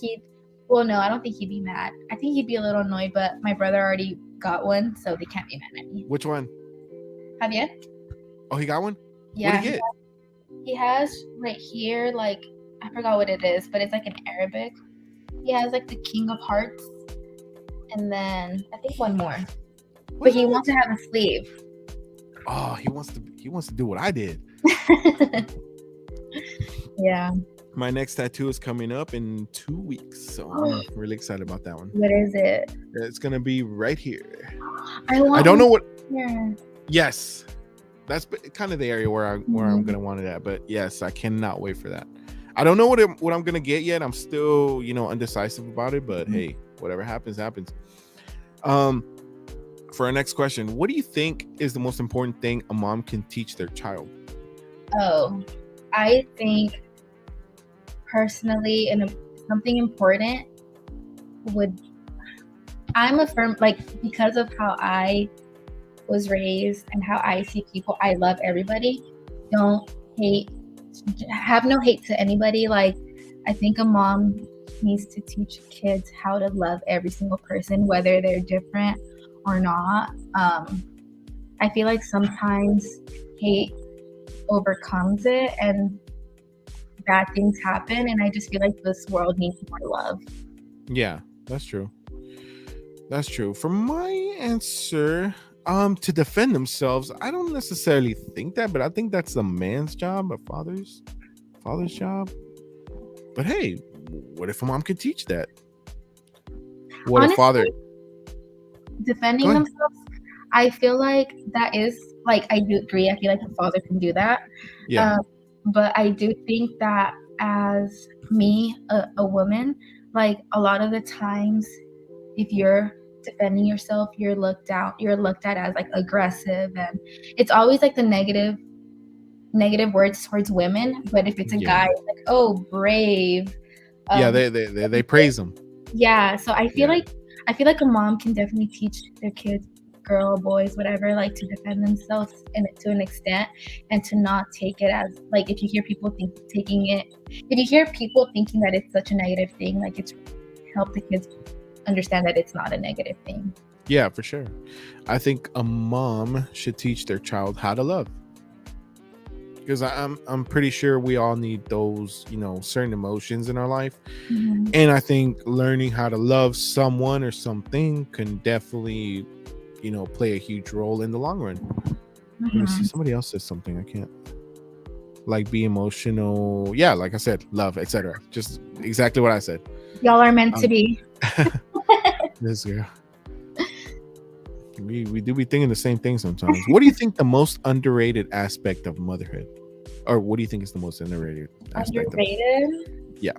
Speaker 4: no, I don't think he'd be mad. I think he'd be a little annoyed, but my brother already got one, so they can't be mad at me.
Speaker 3: Which one?
Speaker 4: Have you?
Speaker 3: Oh, he got one?
Speaker 4: Yeah.
Speaker 3: What'd he get?
Speaker 4: He has right here, like, I forgot what it is, but it's like in Arabic. He has like the King of Hearts, and then I think one more. But he wants to have a sleeve.
Speaker 3: Oh, he wants to do what I did.
Speaker 4: Yeah.
Speaker 3: My next tattoo is coming up in 2 weeks, so I'm really excited about that one.
Speaker 4: What is it?
Speaker 3: It's gonna be right here.
Speaker 4: I
Speaker 3: don't know what.
Speaker 4: Here.
Speaker 3: Yes, that's kind of the area where I'm gonna want it at. But yes, I cannot wait for that. I don't know what I'm gonna get yet. I'm still undecisive about it. But hey, whatever happens, happens. For our next question, what do you think is the most important thing a mom can teach their child?
Speaker 4: Oh, I think personally, something important I'm a firm, like, because of how I was raised and how I see people, I love everybody. Don't hate, have no hate to anybody. Like, I think a mom needs to teach kids how to love every single person, whether they're different or not. I feel like sometimes hate overcomes it and bad things happen, and I just feel like this world needs more love.
Speaker 3: Yeah, that's true. For my answer, to defend themselves, I don't necessarily think that, but I think that's a man's job, a father's job. But hey, what if a mom could teach that? What
Speaker 4: Honestly,
Speaker 3: a father
Speaker 4: defending
Speaker 3: Go ahead.
Speaker 4: themselves, I feel like that is, like, I do agree. I feel like a father can do that.
Speaker 3: Yeah.
Speaker 4: But I do think that as me, a woman, like, a lot of the times, if you're defending yourself, you're looked at as like aggressive, and it's always like the negative words towards women. But if it's a guy, it's like, oh, brave.
Speaker 3: Yeah, they praise them.
Speaker 4: Yeah, so I feel like a mom can definitely teach their kids, girl, boys, whatever, like, to defend themselves to an extent, and to not take it as, like, if you hear people thinking that it's such a negative thing, like, it's help the kids understand that it's not a negative thing.
Speaker 3: Yeah, for sure. I think a mom should teach their child how to love. because I'm pretty sure we all need those, certain emotions in our life.
Speaker 4: Mhm.
Speaker 3: And I think learning how to love someone or something can definitely, play a huge role in the long run. Let me see.
Speaker 4: Mhm.
Speaker 3: Somebody else says something. I can't. Like be emotional. Yeah, like I said, love, etc. Just exactly what I said.
Speaker 4: Y'all are meant to
Speaker 3: Um,
Speaker 4: be.
Speaker 3: this girl. We do be thinking the same thing sometimes. What do you think the most underrated aspect of motherhood, or what do you think is the most underrated aspect of?
Speaker 4: Underrated.
Speaker 3: Yeah.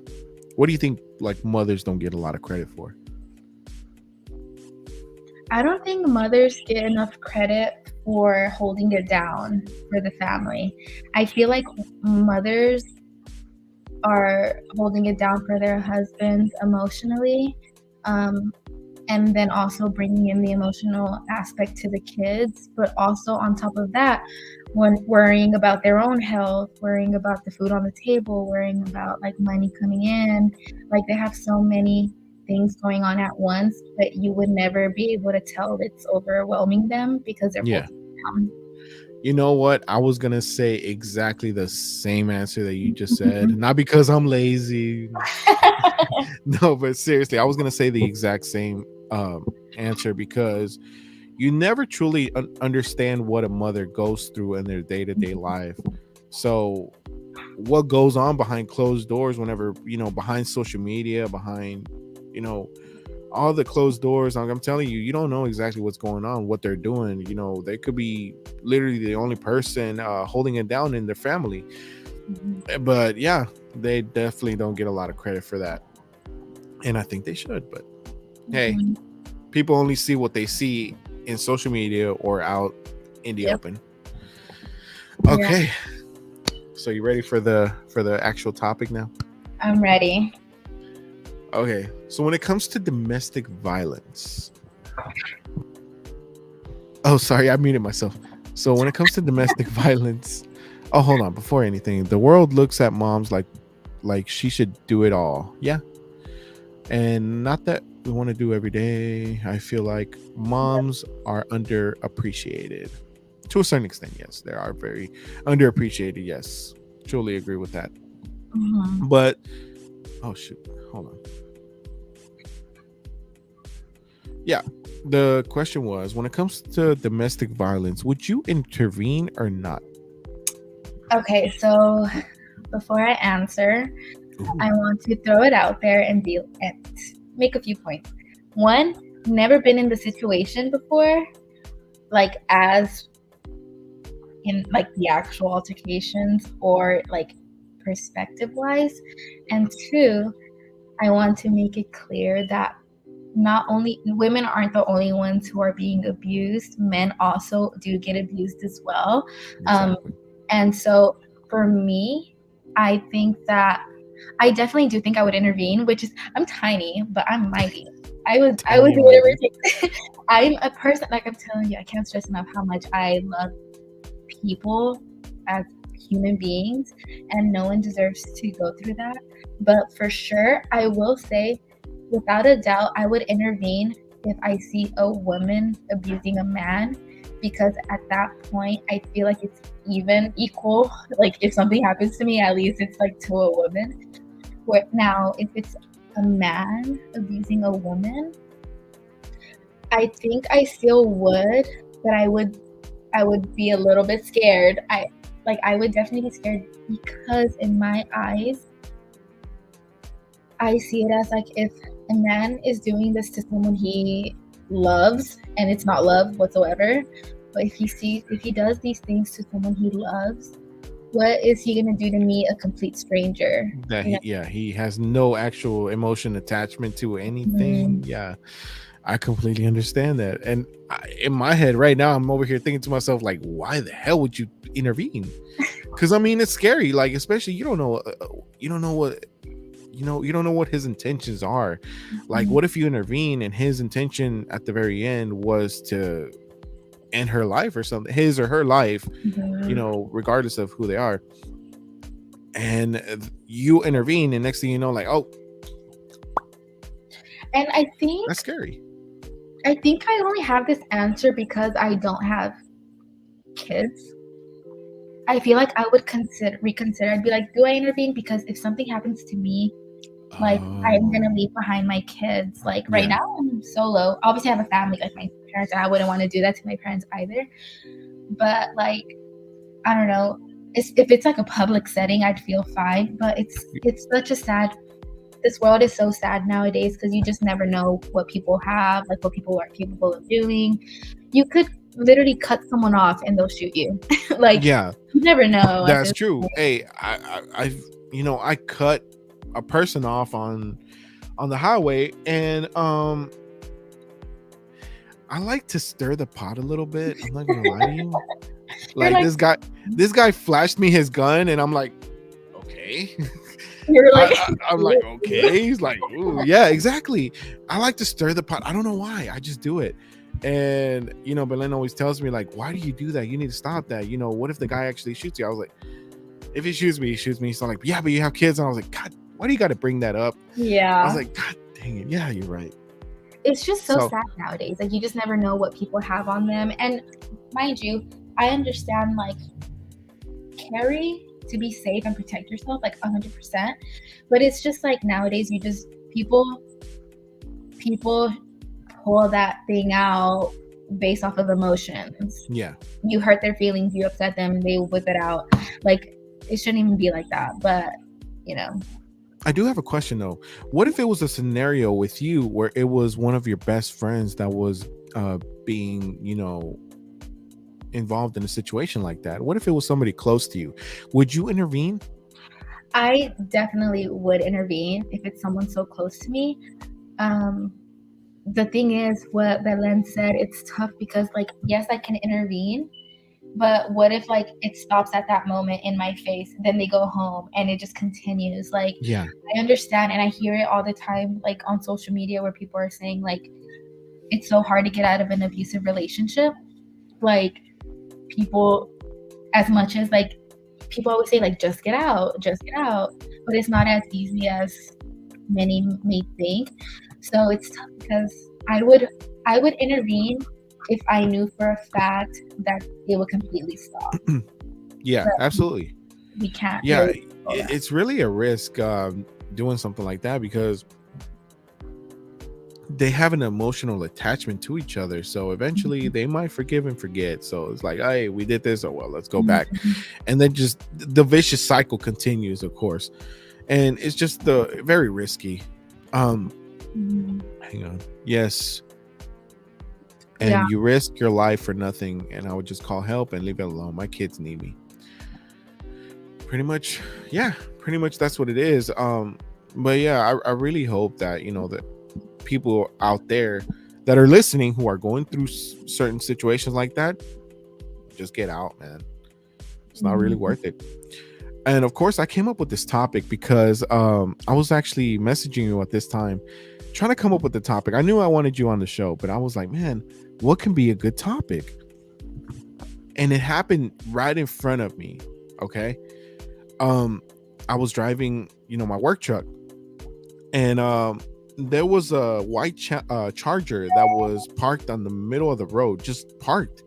Speaker 3: What do you think like mothers don't get a lot of credit for?
Speaker 4: I don't think mothers get enough credit for holding it down for the family. I feel like mothers are holding it down for their husbands emotionally, um, and then also bringing in the emotional aspect to the kids. But also on top of that, when worrying about their own health, worrying about the food on the table, worrying about like money coming in, like they have so many things going on at once, but you would never be able to tell it's overwhelming them because they're
Speaker 3: Yeah.
Speaker 4: holding it down.
Speaker 3: You know what? I was gonna say exactly the same answer that you just said. Not because I'm lazy. No, but seriously, I was gonna say the exact same answer because you never truly understand what a mother goes through in their day-to-day life. So what goes on behind closed doors, whenever, behind social media, behind, all the closed doors, I'm telling you, you don't know exactly what's going on, what they're doing. They could be literally the only person holding it down in their family. But yeah, they definitely don't get a lot of credit for that, and I think they should. But hey,
Speaker 4: Mhm.
Speaker 3: people only see what they see in social media or out in the
Speaker 4: Yep.
Speaker 3: open.
Speaker 4: Yeah.
Speaker 3: Okay, so you ready for the actual topic now?
Speaker 4: I'm ready.
Speaker 3: Okay, so when it comes to domestic violence, oh sorry, I muted myself. So when it comes to domestic violence, oh hold on, before anything, the world looks at moms like she should do it all. Yeah, and not that we want to do every day. I feel like moms are underappreciated to a certain extent. Yes, they are very underappreciated. Yes, truly agree with that.
Speaker 4: Mhm.
Speaker 3: But oh shoot, hold on. Yeah, the question was, when it comes to domestic violence, would you intervene or not?
Speaker 4: Okay, so before I answer,
Speaker 3: Ooh,
Speaker 4: I want to throw it out there and make a few points. One, never been in the situation before, like as in like the actual altercations or like perspective wise. And two, I want to make it clear that not only women aren't the only ones who are being abused, men also do get abused as well.
Speaker 3: exactly.
Speaker 4: And so for me, I think that I definitely do think I would intervene, which is I'm tiny, but I'm mighty. I would
Speaker 3: Tiny
Speaker 4: do
Speaker 3: and
Speaker 4: whatever it
Speaker 3: mighty.
Speaker 4: takes. I'm a person, like I'm telling you, I can't stress enough how much I love people as human beings, and no one deserves to go through that. But for sure, I will say, without a doubt, I would intervene if I see a woman abusing a man, because at that point, I feel like it's even equal. Like if something happens to me, at least it's like to a woman. Where now, if it's a man abusing a woman, I think I still would, but I would be a little bit scared. I would definitely be scared because in my eyes, I see it as like if a man is doing this to someone he loves and it's not love whatsoever, but if he does these things to someone he loves, what is he gonna do to me, a complete stranger?
Speaker 3: That
Speaker 4: You know?
Speaker 3: he has no actual emotion attachment to anything.
Speaker 4: Mhm.
Speaker 3: Yeah, I completely understand that. And in my head right now, I'm over here thinking to myself, like, why the hell would you intervene? Because I mean, it's scary. Like, especially you don't know what you don't know what his intentions are. Like,
Speaker 4: Mhm.
Speaker 3: what if you intervene and his intention at the very end was to end her life or something, his or her life,
Speaker 4: Mhm.
Speaker 3: regardless of who they are, and you intervene, and next thing you know, like, oh,
Speaker 4: And
Speaker 3: that's scary.
Speaker 4: I think I only have this answer because I don't have kids. I feel like I would reconsider. I'd be like, do I intervene? Because if something happens to me, like I'm gonna leave behind my kids. Like right
Speaker 3: Yeah.
Speaker 4: now, I'm solo. Obviously, I have a family, like my parents, and I wouldn't want to do that to my parents either. But like, I don't know. If it's like a public setting, I'd feel fine. But it's such a sad. This world is so sad nowadays because you just never know what people have, like what people are capable of doing. You could literally cut someone off and they'll shoot you. Like
Speaker 3: Yeah,
Speaker 4: you never know.
Speaker 3: that's true. Hey, I cut a person off on the highway, and I like to stir the pot a little bit. I'm not gonna lie to you. Like, this guy flashed me his gun, and I'm like, okay.
Speaker 4: You're like,
Speaker 3: I'm like, okay. He's like, ooh, yeah, exactly. I like to stir the pot. I don't know why. I just do it. And Belen always tells me, like, why do you do that? You need to stop that. What if the guy actually shoots you? I was like, if he shoots me, he shoots me. He's like, yeah, but you have kids. And I was like, God, why do you got to bring that up?
Speaker 4: yeah.
Speaker 3: I was like, God dang it. Yeah, you're right.
Speaker 4: It's just so
Speaker 3: So-
Speaker 4: sad nowadays. Like you just never know what people have on them. And mind you, I understand like carry to be safe and protect yourself like 100%. But it's just like nowadays people pull that thing out based off of emotions.
Speaker 3: Yeah.
Speaker 4: You hurt their feelings, you upset them, they whip it out. Like it shouldn't even be like that. But
Speaker 3: I do have a question though. What if it was a scenario with you where it was one of your best friends that was being, involved in a situation like that? What if it was somebody close to you? Would you intervene?
Speaker 4: I definitely would intervene if it's someone so close to me. The thing is, what Belen said, it's tough because, like, yes, I can intervene, but what if, like, it stops at that moment in my face, then they go home and it just continues? Like,
Speaker 3: Yeah.
Speaker 4: I understand, and I hear it all the time, like, on social media where people are saying, like, it's so hard to get out of an abusive relationship. Like, people, as much as, like, people always say, like, just get out, but it's not as easy as many may think. So it's tough because I would intervene if I knew for a fact that it would completely stop.
Speaker 3: Yeah,
Speaker 4: But
Speaker 3: absolutely.
Speaker 4: we can't.
Speaker 3: Yeah,
Speaker 4: really control that.
Speaker 3: it's really a risk doing something like that because they have an emotional attachment to each other. So eventually they might forgive and forget. So it's like, hey, we did this. Oh, well, let's go back. And then just the vicious cycle continues, of course. And it's just very risky.
Speaker 4: Mhm.
Speaker 3: Hang on. Yes. And
Speaker 4: Yeah.
Speaker 3: you risk your life for nothing. And I would just call help and leave it alone. My kids need me. Pretty much that's what it is. But yeah, I really hope that that people out there that are listening who are going through certain situations like that, just get out, man. It's not really worth it. And of course, I came up with this topic because I was actually messaging you at this time, trying to come up with the topic. I knew I wanted you on the show, but I was like, man, what can be a good topic? And it happened right in front of me. Okay. I was driving, my work truck, and there was a white Charger that was parked on the middle of the road, just parked,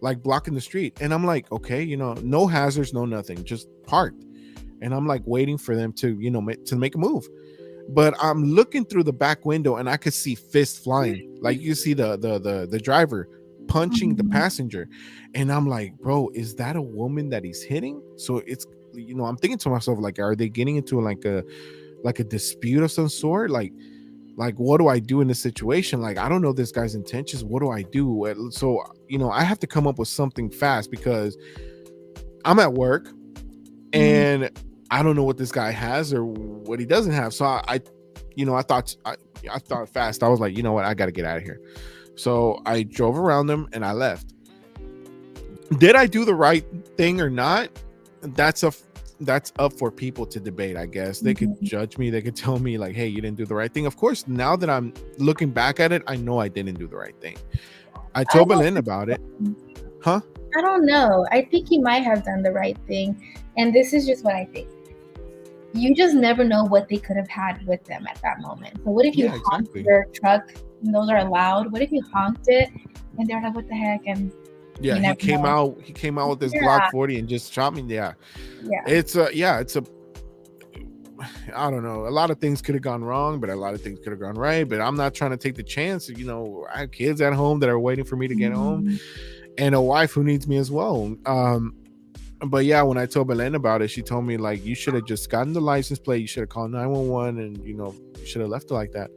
Speaker 3: like blocking the street. And I'm like, okay, no hazards, no nothing, just parked. And I'm like waiting for them to, to make a move. But I'm looking through the back window and I could see fists flying. Like you see the driver punching the passenger. And I'm like, bro, is that a woman that he's hitting? So it's, I'm thinking to myself, like, are they getting into like a dispute of some sort? Like what do I do in this situation? Like, I don't know this guy's intentions. What do I do? So I have to come up with something fast because I'm at work and I don't know what this guy has or what he doesn't have. So I thought fast. I was like, you know what? I got to get out of here. So I drove around them and I left. Did I do the right thing or not? That's up for people to debate, I guess. They could judge me. They could tell me like, hey, you didn't do the right thing. Of course, now that I'm looking back at it, I know I didn't do the right thing. I told Belen about it. Huh?
Speaker 4: I don't know. I think he might have done the right thing. And this is just what I think. You just never know what they could have had with them at that moment. So what if you honked your truck and those are allowed? What if you honked it and they're like, what the heck? And
Speaker 3: Yeah,
Speaker 4: You
Speaker 3: he
Speaker 4: never
Speaker 3: came
Speaker 4: know.
Speaker 3: out. He came out with this
Speaker 4: Yeah.
Speaker 3: Glock 40 and just shot me. Yeah,
Speaker 4: Yeah.
Speaker 3: it's a. I don't know. A lot of things could have gone wrong, but a lot of things could have gone right. But I'm not trying to take the chance. You know, I have kids at home that are waiting for me to get home, and a wife who needs me as well. But yeah, when I told Belen about it, she told me like, you should have just gotten the license plate. You should have called 911, and you know, you should have left it like that.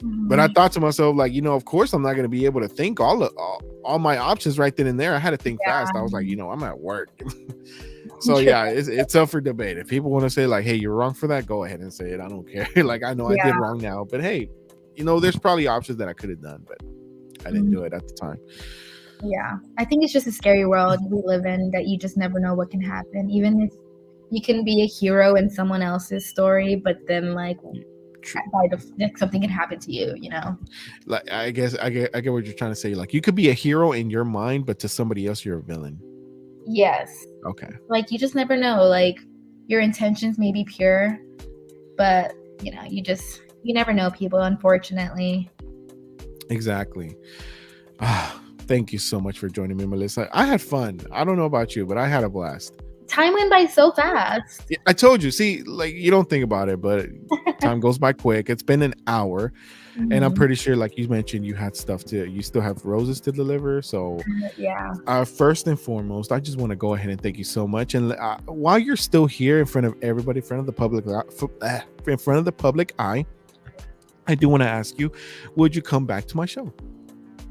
Speaker 3: But I thought to myself, like, you know, of course I'm not going to be able to think all my options right then and there. I had to think fast. I was like, you know, I'm at work. So yeah, it's up for debate. If people want to say like, hey, you're wrong for that, go ahead and say it. I don't care. Like, I know I did wrong now, but hey, you know, there's probably options that I could have done, but I didn't do it at the time.
Speaker 4: Yeah, I think it's just a scary world we live in that you just never know what can happen. Even if you can be a hero in someone else's story, but then like something can happen to you, you know?
Speaker 3: Like, I get what you're trying to say. Like, you could be a hero in your mind, but to somebody else, you're a villain.
Speaker 4: Yes.
Speaker 3: Okay.
Speaker 4: Like, you just never know. Like, your intentions may be pure, but you know, you never know people, unfortunately.
Speaker 3: Exactly. Thank you so much for joining me, Melissa. I had fun. I don't know about you, but I had a blast.
Speaker 4: Time went by so fast.
Speaker 3: Yeah, I told you. See, like, you don't think about it, but time goes by quick. It's been an hour, and I'm pretty sure, like you mentioned, you still have roses to deliver. So
Speaker 4: yeah.
Speaker 3: First and foremost, I just want to go ahead and thank you so much. And while you're still here in front of everybody, in front of the public eye, I do want to ask you, would you come back to my show?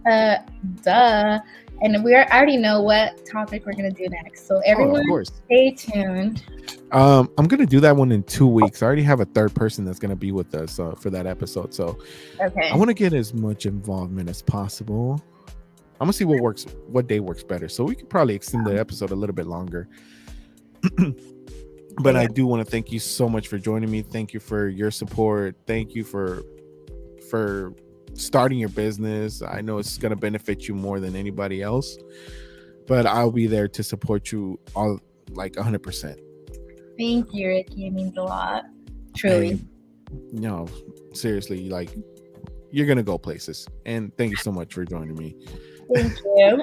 Speaker 4: Duh. And I already know what topic we're gonna do next. So everyone, stay tuned.
Speaker 3: I'm gonna do that one in 2 weeks. I already have a third person that's gonna be with us for that episode. So
Speaker 4: okay,
Speaker 3: I want to get as much involvement as possible. I'm gonna see what day works better. So we could probably extend the episode a little bit longer. But I do want to thank you so much for joining me. Thank you for your support. Thank you for starting your business. I know it's going to benefit you more than anybody else, but I'll be there to support you all, like 100%.
Speaker 4: Thank you, Ricky. It means a lot. Truly.
Speaker 3: And, no, seriously, like, you're going to go places. And thank you so much for joining me.
Speaker 4: Thank you.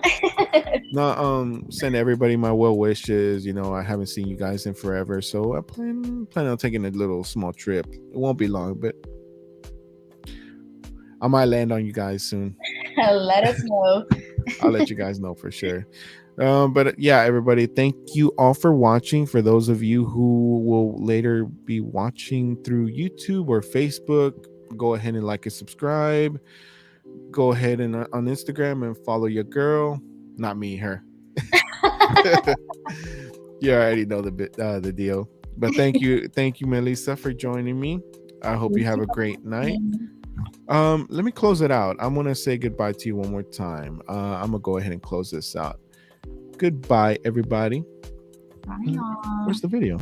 Speaker 3: No, send everybody my well wishes. You know, I haven't seen you guys in forever, so I plan on taking a little small trip. It won't be long, but I might land on you guys soon.
Speaker 4: Let us know.
Speaker 3: I'll let you guys know for sure. But yeah, everybody, thank you all for watching. For those of you who will later be watching through YouTube or Facebook, go ahead and like and subscribe. Go ahead and on Instagram and follow your girl. Not me, her. You already know the deal. But thank you, Melissa, for joining me. I hope you have a great night. Let me close it out. I'm gonna say goodbye to you one more time. I'm gonna go ahead and close this out. Goodbye, everybody.
Speaker 4: Bye.
Speaker 3: Where's the video?